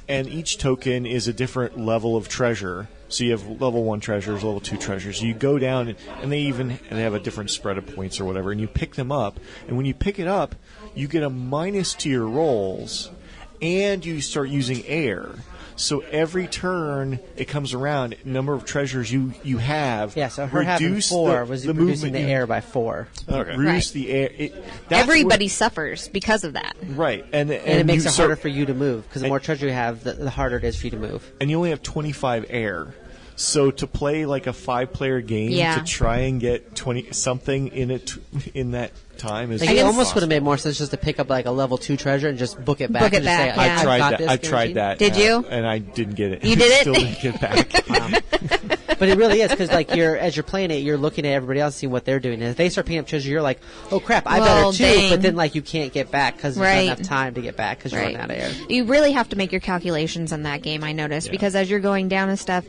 and each token is a different level of treasure. So you have level 1 treasures, level 2 treasures. You go down, and they have a different spread of points or whatever, and you pick them up. And when you pick it up, you get a minus to your rolls, and you start using air. So every turn it comes around, number of treasures you have. Yeah, so her having 4 was reducing the air by 4. Okay. Reduce the air. That's Everybody suffers because of that. right, and And it makes you it harder for you to move, because the more treasure you have, the harder it is for you to move. and you only have 25 air. So to play like a 5-player game Yeah. to try and get 20 something in it in that time is Like, it almost awesome. would have made more sense just to pick up like a level 2 treasure and just book it back. Book it and just back, say, yeah. I tried got that. this, I tried guaranteed. that. Did you? And I didn't get it. You did it? Still didn't get it back. But it really is, because like as you're playing it, you're looking at everybody else, seeing what they're doing, and if they start picking up treasure, you're like, oh crap, I Well, better too. dang. But then like you can't get back because there's Right. not enough time to get back because you're Right. running out of air. You really have to make your calculations in that game, I noticed, because as you're going down and stuff,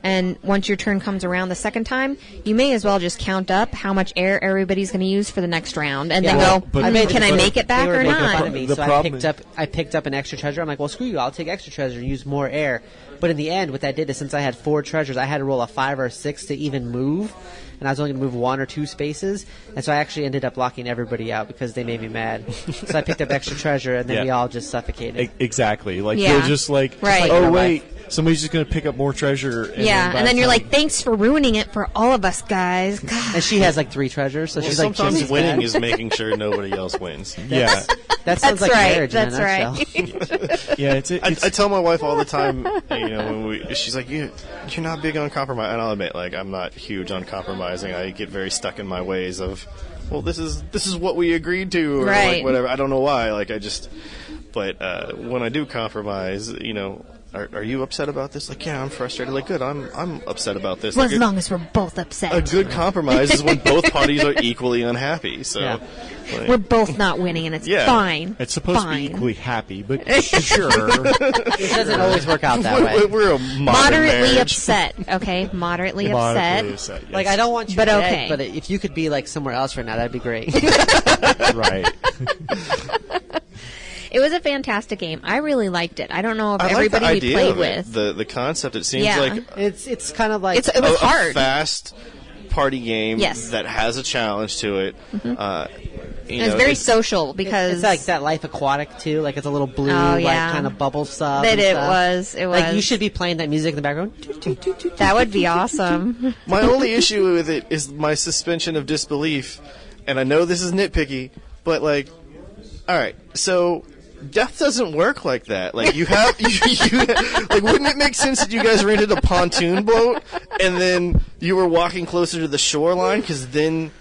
and once your turn comes around the second time, you may as well just count up how much air everybody's going to use for the next round, and then well, go, but- can I make it back They were or making not? fun of me, The so I problem picked up an extra treasure. I'm like, well, screw you, I'll take extra treasure and use more air. But in the end, what that did is, since I had 4 treasures, I had to roll a 5 or a 6 to even move, and I was only going to move 1 or 2 spaces, and so I actually ended up locking everybody out because they made me mad. So I picked up extra treasure, and then Yeah. we all just suffocated. Exactly. Like Yeah. you'll just like, Right. oh Like wait, somebody's just going to pick up more treasure. And Yeah, by and then the you're time- like, thanks for ruining it for all of us, guys. God. And she has like 3 treasures, so she's like Sometimes just as winning bad. is making sure nobody else wins. yeah, That sounds That's like right. marriage That's in a nutshell. right. yeah. It's I tell my wife all the time, when she's like, you're not big on compromise, and I'll admit, like, I'm not huge on compromising. I get very stuck in my ways of, well, this is what we agreed to, or Right. like whatever. I don't know why. Like, but when I do compromise, are you upset about this? Like, yeah, I'm frustrated. Like, good, I'm upset about this. Well, Like, as long as we're both upset. a good compromise is when both parties are equally unhappy. So, Yeah. like, We're both not winning, and it's Yeah. fine. it's supposed to Fine. be equally happy, but sure. It doesn't always work out that way. we're a modern Moderately marriage. upset, okay? Moderately Moderately upset. upset, Like, yes. I don't want you But dead, okay. but if you could be like somewhere else right now, that'd be great. right. It was a fantastic game. I really liked it. I don't know if I like the everybody we idea played of it. with. The concept. It seems Yeah. like it's kind of like It was a hard. fast party game Yes. that has a challenge to it. It's very social because it's like that Life Aquatic too. Like it's a little blue, Oh, yeah. like kind of bubble stuff. That and it stuff. was. It Like was. you should be playing that music in the background. That would be awesome. My only issue with it is my suspension of disbelief, and I know this is nitpicky, but like, all right, so death doesn't work like that. Like you have, like, wouldn't it make sense that you guys rented a pontoon boat and then you were walking closer to the shoreline because then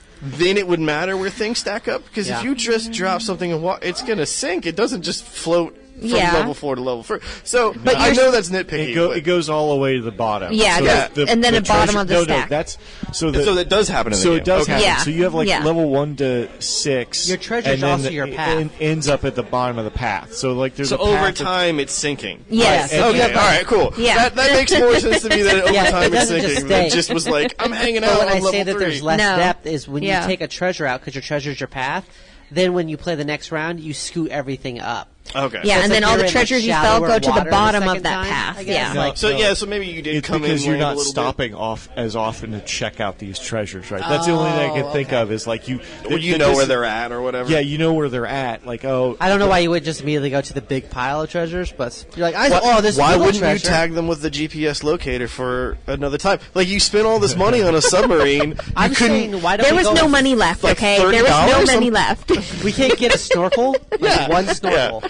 it would matter where things stack up? Because Yeah. if you just drop something and it's gonna sink. It doesn't just float from Yeah. level 4 to level 3. So But I you're- know that's nitpicky. but- It goes all the way to the bottom. Yeah, So it does. And then the bottom of the no, stack. No, that's so that does happen in the so game. it does Okay. happen. Yeah. So you have like Yeah. level 1 to 6. Your treasure's and then also your path. It ends up at the bottom of the path. So like there's So a path over that- time, it's sinking. Yes. Right. Okay, Yeah. all right, cool. Yeah. That makes more sense to me than over Yeah, it time it's doesn't just sinking. That stay. just was like, I'm hanging But out when on I level say that 3. there's less No. depth is when Yeah. you take a treasure out because your treasure's your path. Then when you play the next round, you scoot everything up. Okay. Yeah, it's and then like all you're the in, like, treasures you fell shallower go to the water the bottom of second that time, path. I guess. Yeah. No. So maybe you did It's come because in you're late a not little stopping off as often to check out these treasures, right? That's the only thing I can think okay. of is like you. bit. Well, you know where they're at or whatever. Yeah, you know where they're at. Like, oh, I don't know why you would just immediately go to the big pile of treasures, but you're like, this Why little wouldn't treasure. you tag them with the GPS locator for another time? Like, you spent all this money on a submarine. I'm you couldn't. saying, why don't There we was go no with- money left, like okay? There was no $30 money some- left. We can't get a snorkel? Like Yeah. one snorkel.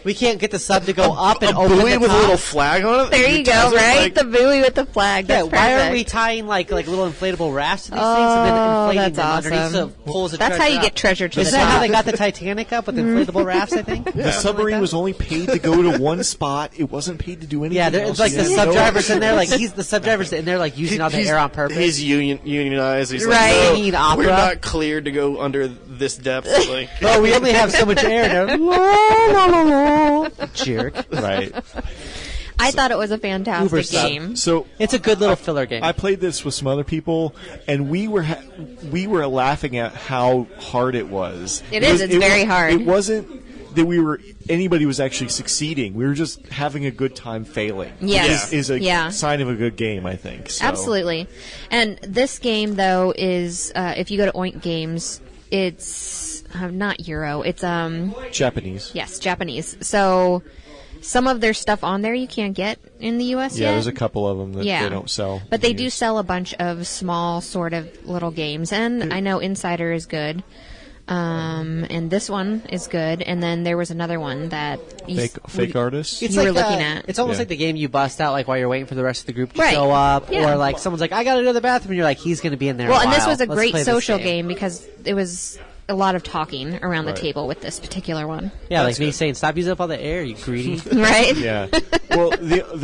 We can't get the sub to go up and A open buoy the with a top? little flag on it. There you go, right? Like, The buoy with the flag. Yeah, That's why perfect. are we tying like little inflatable rafts to these things and then inflating that's them underneath so awesome. it pulls the That's how you up? get treasure to Is the that how top. they got the Titanic up with inflatable rafts? I think The submarine was only paid to go to one spot. It wasn't paid to do anything. Yeah, else. it's like the Yeah. sub drivers in there, like the sub drivers in there, like using all the he's- air on purpose. He's unionized. He's Right. like, Need no, opera. we're not cleared to go under this depth. Like, Oh, we only have so much air. There. La, la, la, la. Jerk. Right. I thought it was a fantastic Uber sub. game. So It's a good little filler game. I played this with some other people, and we were laughing at how hard it was. It is. It's very hard. It wasn't that anybody was actually succeeding. We were just having a good time failing. Yes. is a Yeah. sign of a good game, I think. So. Absolutely. And this game, though, is if you go to Oink Games, it's not Euro. It's Japanese. yes, Japanese. So some of their stuff on there you can't get in the U.S. Yeah, yet. there's a couple of them that Yeah. they don't sell. But they do sell a bunch of small sort of little games, and I know Insider is good. And this one is good, and then there was another one that Fake artists. you were looking the, at. It's almost Yeah. like the game you bust out like while you're waiting for the rest of the group to Right. show up, Yeah. or like someone's like, "I got to go to the bathroom," and you're like, "He's going to be in there." Well, a and this while. was a Let's great play this social game because it was a lot of talking around the Right. table with this particular one. Yeah, like me saying, "Stop using up all the air, you greedy." Right? Yeah. Well,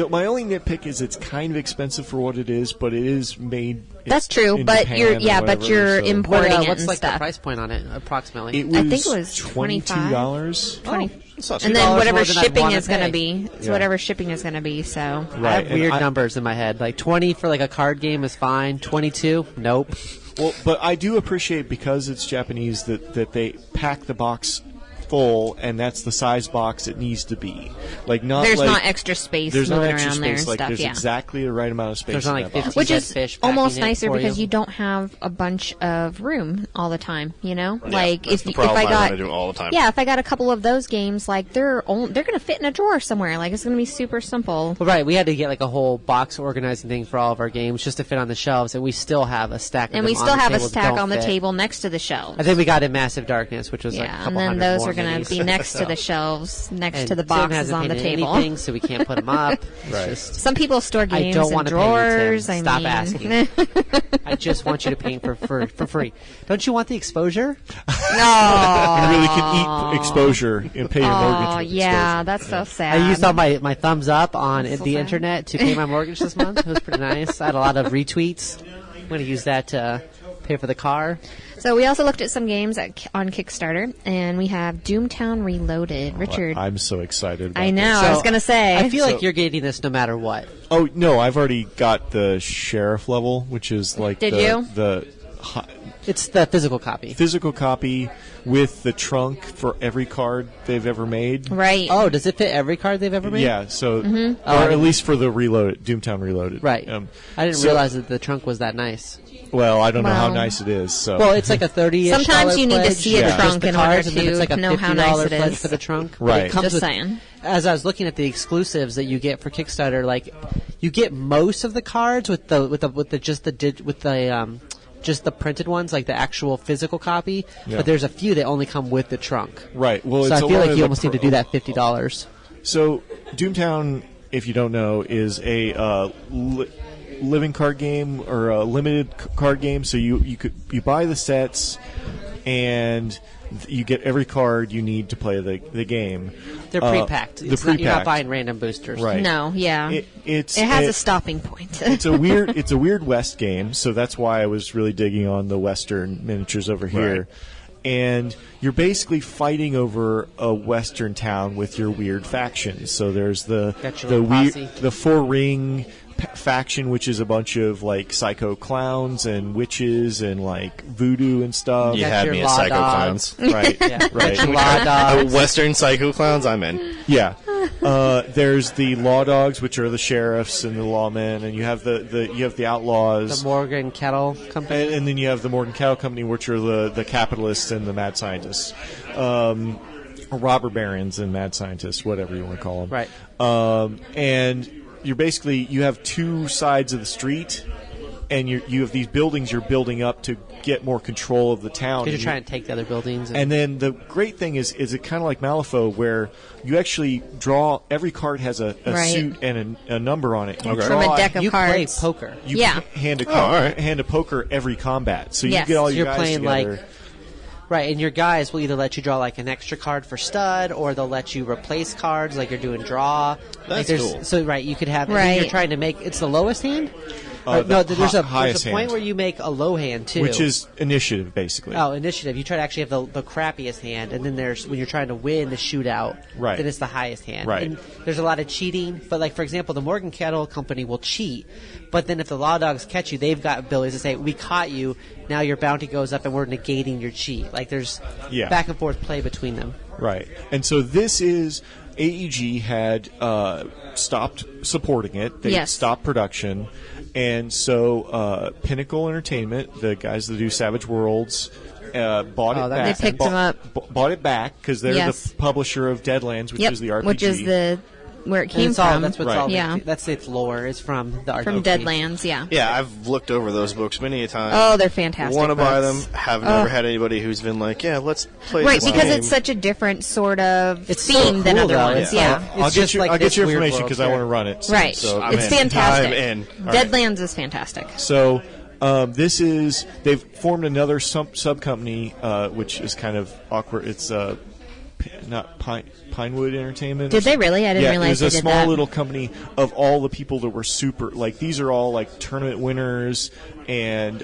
my only nitpick is it's kind of expensive for what it is, but it is made. That's true, in but Japan you're or but whatever, you're so- importing it what's and like stuff. the price point on it, approximately? It was I think it was $22. 20 it's not too and bad. then $2 whatever more than I'd shipping wanna is going to pay. be. It's Yeah. whatever shipping is going to be. So I Right, have and weird numbers in my head. Like 20 for like a card game is fine. 22, nope. Well, but I do appreciate because it's Japanese that they pack the box full, and that's the size box it needs to be. Like not there's like, not extra space there's moving not extra around there space. and Like stuff. there's Yeah. exactly the right amount of space. There's in only that 50 box. Which dead is fish almost packing it nicer for because you. you don't have a bunch of room all the time. You know, like that's the if problem I I got wanna do all the time. yeah, if I got a couple of those games, like they're going to fit in a drawer somewhere. Like it's going to be super simple. Well, right, we had to get like a whole box organizing thing for all of our games just to fit on the shelves, and we still have a stack. And of we them still on the have a table that stack don't on the fit. table next to the shelves. I think we got in Massive Darkness, which was like a Yeah, couple and then hundred those more are going minis. to be next to the shelves, next And to the Tim boxes hasn't on the painted table. anything, so we can't put them up. It's Right. just, Some people store I games don't in want to drawers. pay you, Tim. I Stop mean, asking. I just want you to paint for free. Don't you want the exposure? No. You really can eat exposure and pay your mortgage. Oh with yeah, exposure. that's so sad. I used all my thumbs up on That's so the sad. internet to pay my mortgage this month. It was pretty nice. I had a lot of retweets. I'm going to use that to pay for the car. So we also looked at some games on Kickstarter, and we have DoomTown Reloaded. Richard, I'm so excited. About I know. this. I was going to say. I feel like So- you're getting this no matter what. Oh no, I've already got the sheriff level, which is like Did the you? the It's the physical copy. physical copy with the trunk for every card they've ever made. right. Oh, does it fit every card they've ever made? Yeah, so Mm-hmm. or at least for the Reloaded, DoomTown Reloaded. Right. I didn't so- realize that the trunk was that nice. Well, I don't know how Well- nice it is. So Well, it's like a 30-ish Sometimes you need to pledge. see a Yeah. trunk Just the in order cards, and then it's like a to know how $50 nice it pledge is. for the trunk. But Right. It comes Just with, saying. as I was looking at the exclusives that you get for Kickstarter, like you get most of the cards with just the printed ones, like the actual physical copy. Yeah. But there's a few that only come with the trunk. right. Well, So it's I a feel lot like of you the almost need to do that $50. So DoomTown, if you don't know, is a living card game or a limited card game. So you buy the sets and you get every card you need to play the game. They're pre-packed. You're You're not pre-packed. buying random boosters. Right. No, yeah. It has a stopping point. it's a weird West game, so that's why I was really digging on the Western miniatures over here. Right. And you're basically fighting over a Western town with your weird factions. So there's Got your little posse. the four ring faction, which is a bunch of like psycho clowns and witches and like voodoo and stuff. You Got had your me at law Psycho dogs. Clowns. Right, Yeah. right. Got your law dogs. Western Psycho Clowns, I'm in. Yeah. There's the law dogs, which are the sheriffs and the lawmen, and you have the outlaws. The Morgan Kettle Company. And then you have the Morgan Cattle Company, which are the capitalists and the mad scientists, robber barons and mad scientists, whatever you want to call them. Right. And you have two sides of the street, and you have these buildings you're building up to get more control of the town. Because you're trying to take the other buildings. And then the great thing is it kind of like Malifaux, where you actually draw. Every card has a suit and a number on it. You From draw a deck of you play cards. poker. You Yeah. hand a poker every combat, so Yes. you get all So your you're guys playing together. like. Right, and your guys will either let you draw like an extra card for stud, or they'll let you replace cards, like you're doing draw. Like That's cool. So right, you could have. And Right. then you're trying to make it's the lowest hand. The There's a highest point hand. where you make a low hand too, Which is initiative, basically. oh initiative. You try to actually have the crappiest hand, and then there's when you're trying to win the shootout. Right. Then it's the highest hand. Right. And there's a lot of cheating, but like for example, the Morgan Cattle Company will cheat, but then if the Law Dogs catch you, they've got abilities to say, "We caught you. Now your bounty goes up, and we're negating your cheat." Like there's back and forth play between them. Right. And so this is AEG had stopped supporting it. They Yes. stopped production. And so Pinnacle Entertainment, the guys that do Savage Worlds, bought it that back. makes They picked them up. Bought it back because they're Yes. the publisher of Deadlands, which Yep. is the RPG. Which is where it And came it's all, from. that's what's Right. all. Yeah. That's its lore is from the RPG. From Deadlands, yeah. Yeah, I've looked over those books many a time. Oh, they're fantastic. Want to buy them? books. Have never had anybody who's been like, "Yeah, let's play." Right, this because game. it's such a different sort of It's so theme than cool, other though. ones. It's Yeah. like- I'll It's get just you. like I'll get this your weird information world because I here. want to run it. Right. So I'm It's in. fantastic. I'm in. All right. Deadlands is fantastic. So this is they've formed another sub company, which is kind of awkward. It's not Pinewood Entertainment. Did they really? I didn't Yeah, realize it was they a did small that. little company of all the people that were super. Like these are all like tournament winners and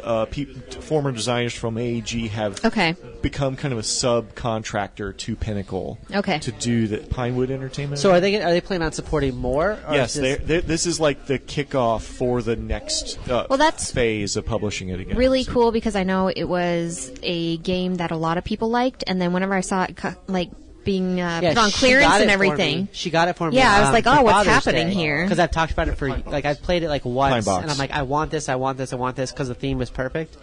former designers from AEG have Okay. become kind of a subcontractor to Pinnacle. Okay. To do the Pinewood Entertainment. So are they planning on supporting more? Or Yes, is this- this is like the kickoff for the next Well, that's phase of publishing it again. really So- cool because I know it was a game that a lot of people liked, and then whenever I saw it being put on she clearance got and it for everything. me. She got it for me. Yeah, I was like, for oh, what's Father's happening Day. here? Because I've talked about it for like I've played it like once, Pine Box. and I'm like, I want this, I want this, I want this because the theme was perfect.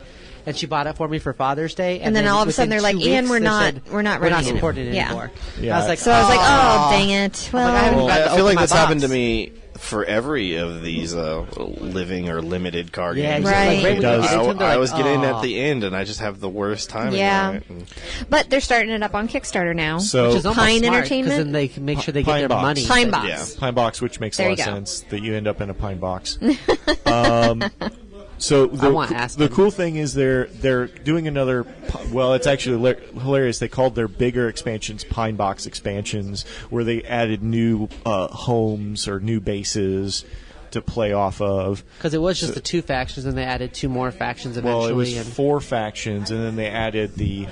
And she bought it for me for Father's Day, And then all of a sudden within they're like, 2 "Ian, weeks, we're they not- said, we're not we're not ready to-" supporting it Yeah. anymore. Yeah. I was like, So I was like, oh, "Aw." dang it. I'm like, I haven't Well, got to I feel open like my that's happened to box. me for every of these living or limited card Yeah, games. Right. Like, right when you does. get into them, they're I like, was getting "Aw." at the end, and I just have the worst timing. Yeah. on it. And but they're starting it up on Kickstarter now. So Which is almost Pine smart, Entertainment? because then they can make sure they get Pine their Box. money. Pine Box. Yeah. Pine Box, which makes There a you lot of go. sense that you end up in a pine box. So I want Aspen. the cool thing is they're doing another. Well, it's actually hilarious. They called their bigger expansions Pine Box expansions, where they added new homes or new bases to play off of. Because it was just the 2 factions, and they added 2 more factions eventually. Well, it was and 4 factions, and then they added the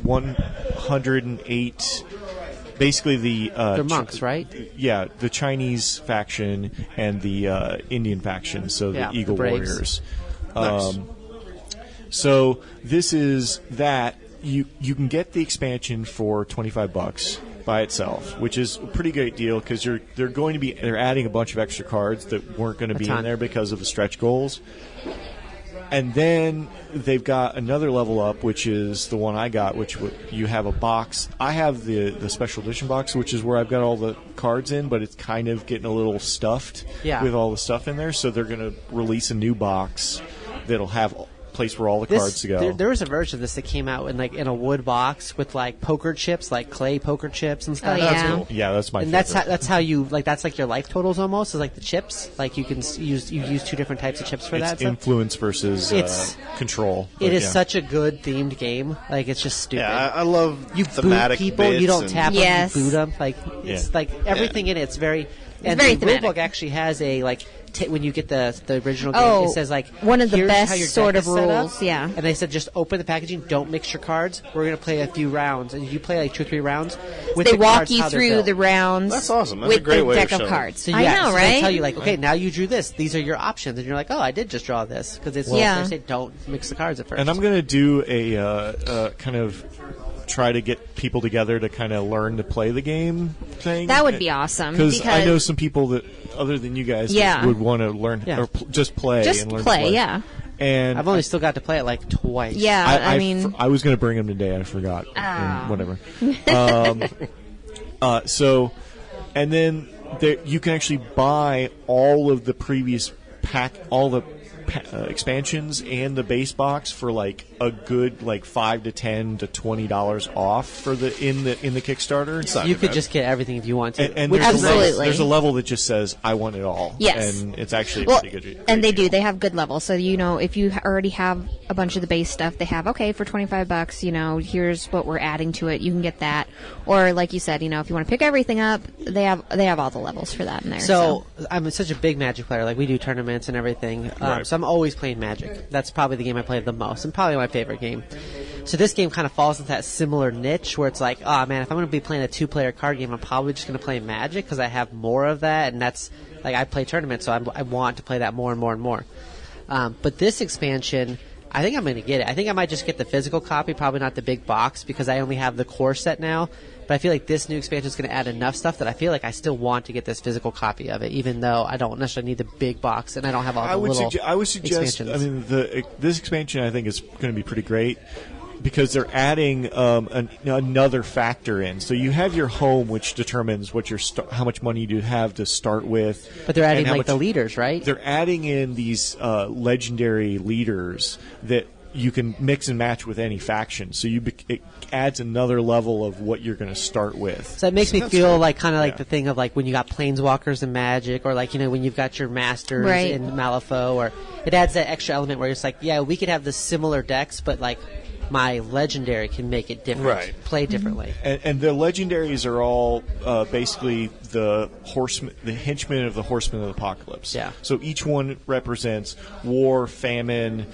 108. Basically, they're monks, right? Yeah, the Chinese faction and the Indian faction, so the Yeah, the Eagle Braves. Warriors. So this is that you can get the expansion for $25 by itself, which is a pretty great deal because they're adding a bunch of extra cards that weren't going to be in ton. there because of the stretch goals. And then they've got another level up, which is the one I got, which you have a box. I have the special edition box, which is where I've got all the cards in, but it's kind of getting a little stuffed with all the stuff in there. So they're going to release a new box that'll have a place where all the cards to go. There was a version of this that came out in a wood box with like poker chips, like clay poker chips and stuff. Oh, yeah. Yeah, that's my And favorite. that's how you like that's like your life totals almost is like the chips. Like you can use 2 different types of chips for that It's stuff. influence versus It's- control. It but is yeah. such a good themed game. Like it's just stupid. yeah, I love you thematic boot people. You bits don't and- tap Yes. them. You boot them. Like it's Yeah. like everything in it's very. And very the rule thematic. book actually has a like. When you get the original game, Oh, it says like one of the here's best how your deck sort of is set up. rules, yeah. And they said just open the packaging, don't mix your cards. We're gonna play a few rounds, and you play like 2 or 3 rounds. With They the walk cards, you how they're through built. the rounds. That's awesome. That's a with great the way of deck of showing. cards. So I know, so right? They tell you like, okay, now you drew this. These are your options, and you're like, oh, I did just draw this because it's Yeah. they say don't mix the cards at first. And I'm going to do a kind of try to get people together to kind of learn to play the game thing. That would be awesome, Because I because- know some people that, other than you guys, Yeah. would want to learn Yeah. or just play Just and learn play, to play. yeah. And I've only still got to play it like twice. Yeah, I mean, I was going to bring them today. I forgot. Ah. And whatever. So, and then you can actually buy all of the previous all the expansions and the base box for like a good like $5 to $10 to $20 off for the in the Kickstarter. You could just get everything if you want to. And which there's is a nice. level, there's a level that just says I want it all. Yes. And it's actually Well, pretty good. and they deal. do. They have good levels. So, you know, if you already have a bunch of the base stuff, they have, okay, for $25, you know, here's what we're adding to it. You can get that. Or, like you said, you know, if you want to pick everything up, they have all the levels for that in there. So I'm such a big Magic player. Like, we do tournaments and everything. Right. So I'm always playing Magic. That's probably the game I play the most and probably my favorite game. So this game kind of falls into that similar niche where it's like, oh, man, if I'm going to be playing a two-player card game, I'm probably just going to play Magic because I have more of that. And that's, like, I play tournaments, so I want to play that more and more and more. But this expansion, I think I'm going to get it. I think I might just get the physical copy, probably not the big box, because I only have the core set now. But I feel like this new expansion is going to add enough stuff that I feel like I still want to get this physical copy of it, even though I don't necessarily need the big box and I don't have all the little I would suggest. expansions. I mean, this expansion I think is going to be pretty great because they're adding another factor in. So you have your home, which determines what your how much money you have to start with. But they're adding and like the leaders, right? They're adding in these legendary leaders that you can mix and match with any faction. So it adds another level of what you're going to start with. So it makes me feel cool. like kind of like the thing of like when you got planeswalkers in Magic, or like, you know, when you've got your masters Right. in Malifaux, or it adds that extra element where it's like, yeah, we could have the similar decks, but like my legendary can make it different, Right. play differently. And the legendaries are all basically the henchmen of the Horsemen of the Apocalypse. Yeah. So each one represents war, famine,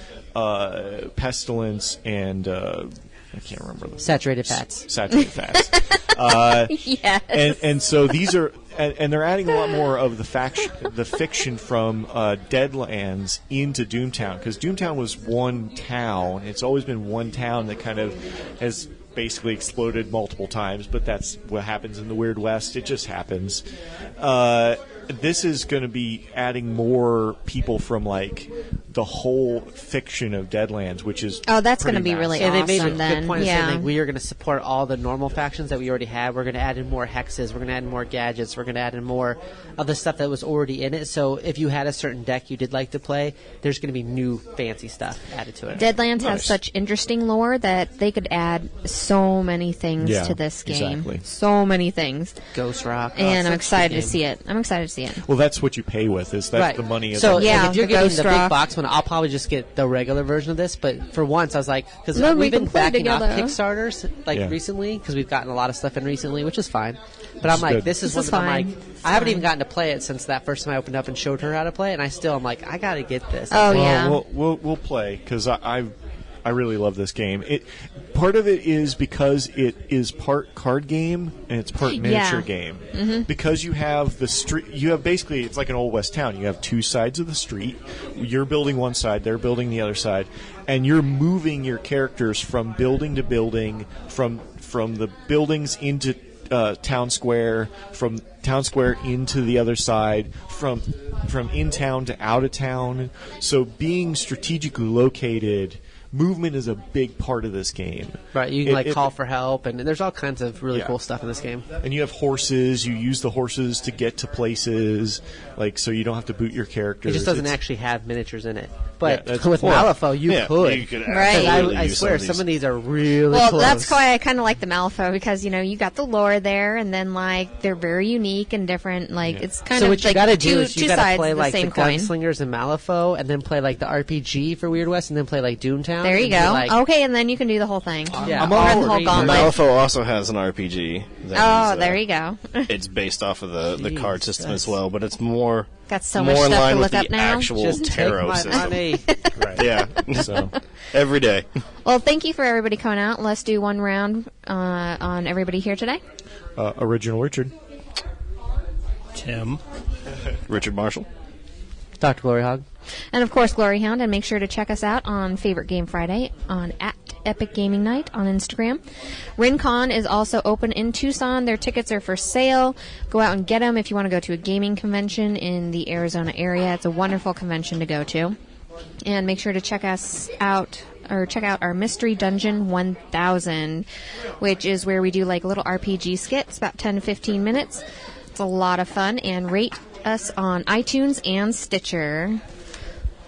pestilence, and I can't remember the Saturated fats. Saturated fats. yes. And so these are, and they're adding a lot more of the fiction from Deadlands into DoomTown, because DoomTown was one town. It's always been one town that kind of has basically exploded multiple times, but that's what happens in the Weird West. It just happens. This is going to be adding more people from like the whole fiction of Deadlands, which is that's going to be really And they made a awesome then. good point of Yeah. saying like, we are going to support all the normal factions that we already had. We're going to add in more hexes. We're going to add in more gadgets. We're going to add in more of the stuff that was already in it. So if you had a certain deck you did like to play, there's going to be new fancy stuff added to it. Deadlands has such interesting lore that they could add so many things Yeah, to this game. exactly. So many things. Ghost Rock. And I'm such a excited good to game. see it. I'm excited to see it. Well, that's what you pay with. That's Right. the money. So of Yeah, like, if you're the getting Ghost the Rock. big box one, I'll probably just get the regular version of this. But for once, I was like, because Then we we've been can play backing off together. Kickstarters like Yeah. recently, because we've gotten a lot of stuff in recently, which is fine. But I'm like, good. this is This one is that I'm fine. like, It's I haven't fine. even gotten to play it since that first time I opened up and showed her how to play it, and I still am like, I gotta get this. Oh, yeah. We'll play because I really love this game. Part of it is because it is part card game and it's part miniature game. Mm-hmm. Because you have the street, you have basically, it's like an old west town. You have two sides of the street. You're building one side, they're building the other side, and you're moving your characters from building to building, from the buildings into town square, from town square into the other side, from in town to out of town. So being strategically located, movement is a big part of this game. Right, you can call for help, and there's all kinds of really Yeah. cool stuff in this game. And you have horses. You use the horses to get to places, like so you don't have to boot your characters. It just doesn't It's- actually have miniatures in it. Yeah, But that's- with well, Malifaux, you Yeah, could. you could Right. absolutely I use swear, these. some of these are really Well, close. that's why I kind of like the Malifaux, because, you know, you got the lore there, and then, like, they're very unique and different. Like, it's kind So of what you like gotta two, do is you two gotta sides play of the like same the coin. Gunslingers in Malifaux, and then play like the RPG for Weird West, and then play like DoomTown. There you and be go. like- Okay, and then you can do the whole thing. Yeah, I'm all on the whole three. gauntlet. Malifaux also has an RPG. that Oh, is, there you go. It's based off of the card Jeez, system as that's- well, but it's more Got so more much in stuff line to with look up the now. actual Just take tarot my system. money. Yeah, So every day. Well, thank you for everybody coming out. Let's do one round on everybody here today. original Richard. Tim. Richard Marshall. Dr. GloryHoundd. And, of course, GloryHoundd. And make sure to check us out on Favorite Game Friday on @Epic Gaming Night on Instagram. RinCon is also open in Tucson. Their tickets are for sale. Go out and get them if you want to go to a gaming convention in the Arizona area. It's a wonderful convention to go to. And make sure to check us out, or check out our Mystery Dungeon 1000, which is where we do like little RPG skits, about 10 to 15 minutes. It's a lot of fun. And rate us on iTunes and Stitcher.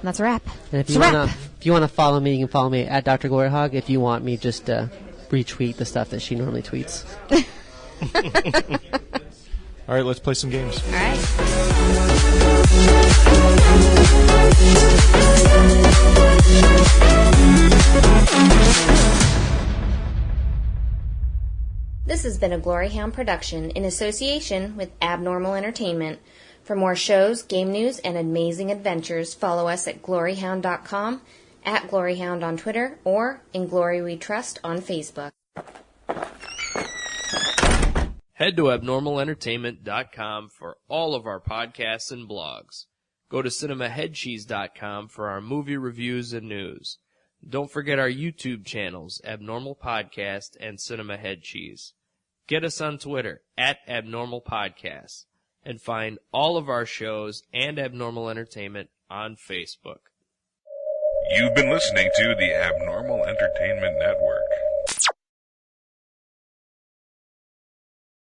And that's a wrap. And if you want to follow me, you can follow me at Dr. GloryHoundd. If you want me, just retweet the stuff that she normally tweets. All right, let's play some games. All right. This has been a GloryHoundd production in association with Abnormal Entertainment. For more shows, game news, and amazing adventures, follow us at gloryhound.com, at GloryHoundd on Twitter, or in Glory We Trust on Facebook. Head to abnormalentertainment.com for all of our podcasts and blogs. Go to cinemaheadcheese.com for our movie reviews and news. Don't forget our YouTube channels, Abnormal Podcast and Cinema Head Cheese. Get us on Twitter, at Abnormal Podcasts, and find all of our shows and Abnormal Entertainment on Facebook. You've been listening to the Abnormal Entertainment Network.